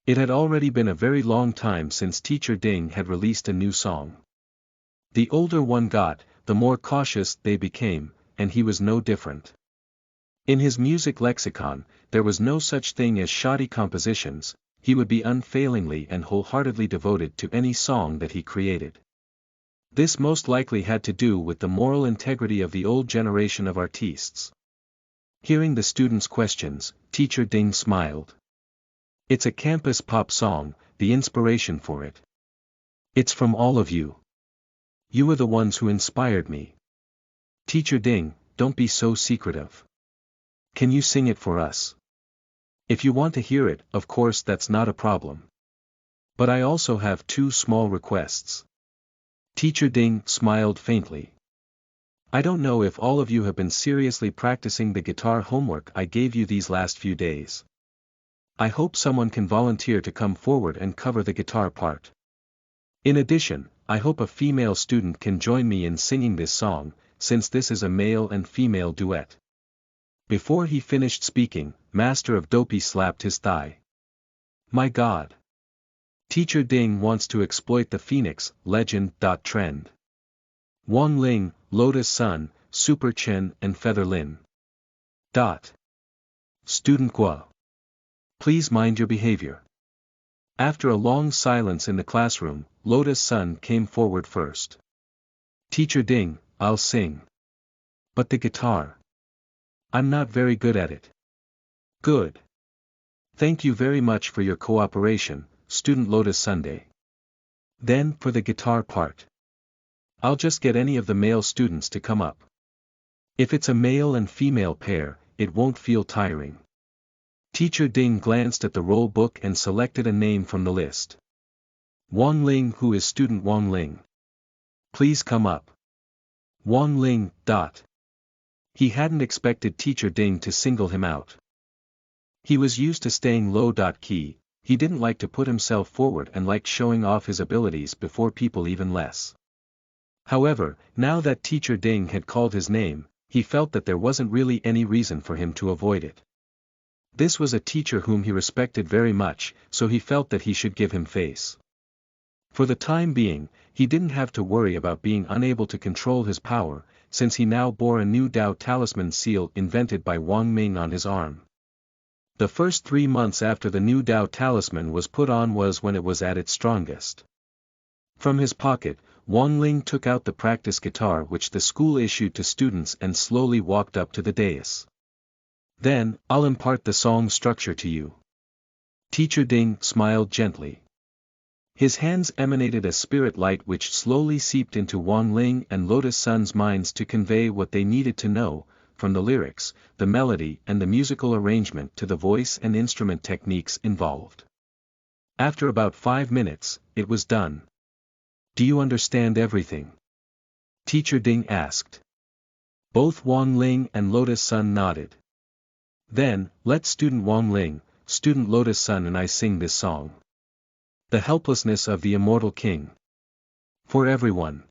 It had already been a very long time since Teacher Ding had released a new song. The older one got, the more cautious they became, and he was no different. In his music lexicon, there was no such thing as shoddy compositions, he would be unfailingly and wholeheartedly devoted to any song that he created. This most likely had to do with the moral integrity of the old generation of artistes. Hearing the students' questions, Teacher Ding smiled. It's a campus pop song, the inspiration for it. It's from all of you. You are the ones who inspired me. Teacher Ding, don't be so secretive. Can you sing it for us? If you want to hear it, of course that's not a problem. But I also have two small requests. Teacher Ding smiled faintly. I don't know if all of you have been seriously practicing the guitar homework I gave you these last few days. I hope someone can volunteer to come forward and cover the guitar part. In addition, I hope a female student can join me in singing this song, since this is a male and female duet. Before he finished speaking, Master of Dopey slapped his thigh. My God! Teacher Ding wants to exploit the Phoenix legend. Trend. Wang Ling, Lotus Sun, Super Chen and Feather Lin. Student Guo. Please mind your behavior. After a long silence in the classroom, Lotus Sun came forward first. Teacher Ding, I'll sing. But the guitar. I'm not very good at it. Good. Thank you very much for your cooperation, Student Lotus Sunday. Then for the guitar part. I'll just get any of the male students to come up. If it's a male and female pair, it won't feel tiring. Teacher Ding glanced at the roll book and selected a name from the list. Wang Ling. Who is Student Wang Ling? Please come up. Wang Ling. He hadn't expected Teacher Ding to single him out. He was used to staying low key, he didn't like to put himself forward and liked showing off his abilities before people even less. However, now that Teacher Ding had called his name, he felt that there wasn't really any reason for him to avoid it. This was a teacher whom he respected very much, so he felt that he should give him face. For the time being, he didn't have to worry about being unable to control his power, since he now bore a new Dao talisman seal invented by Wang Ming on his arm. The first 3 months after the new Dao talisman was put on was when it was at its strongest. From his pocket, Wang Ling took out the practice guitar which the school issued to students and slowly walked up to the dais. Then, I'll impart the song structure to you. Teacher Ding smiled gently. His hands emanated a spirit light which slowly seeped into Wang Ling and Lotus Sun's minds to convey what they needed to know, from the lyrics, the melody and the musical arrangement to the voice and instrument techniques involved. After about 5 minutes, it was done. Do you understand everything? Teacher Ding asked. Both Wang Ling and Lotus Sun nodded. Then, let student Wang Ling, student Lotus Sun and I sing this song. The helplessness of the Immortal King. For everyone.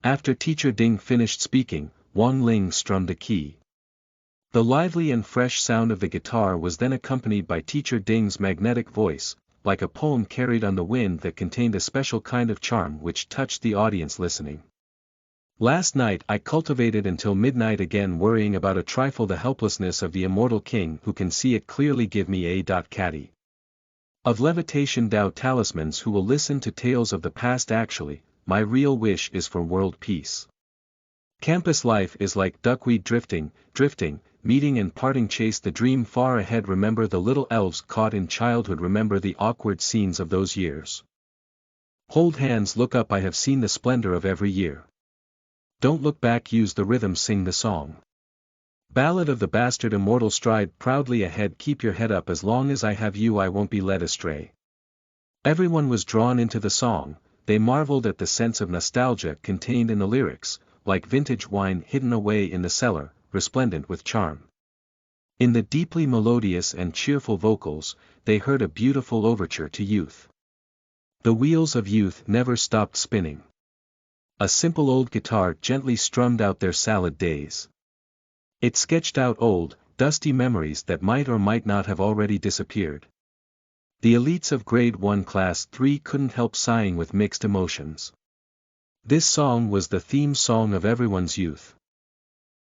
After Teacher Ding finished speaking, Wang Ling strummed a key. The lively and fresh sound of the guitar was then accompanied by Teacher Ding's magnetic voice, like a poem carried on the wind that contained a special kind of charm which touched the audience listening. Last night I cultivated until midnight again worrying about a trifle the helplessness of the Immortal King who can see it clearly give me a caddy. Of levitation Dao talismans who will listen to tales of the past actually, my real wish is for world peace. Campus life is like duckweed drifting, meeting and parting chase the dream far ahead remember the little elves caught in childhood remember the awkward scenes of those years. Hold hands look up I have seen the splendor of every year. Don't look back use the rhythm sing the song. Ballad of the Bastard Immortal stride proudly ahead keep your head up as long as I have you I won't be led astray. Everyone was drawn into the song, they marveled at the sense of nostalgia contained in the lyrics, like vintage wine hidden away in the cellar, resplendent with charm. In the deeply melodious and cheerful vocals, they heard a beautiful overture to youth. The wheels of youth never stopped spinning. A simple old guitar gently strummed out their salad days. It sketched out old, dusty memories that might or might not have already disappeared. The elites of Grade 1 Class 3 couldn't help sighing with mixed emotions. This song was the theme song of everyone's youth.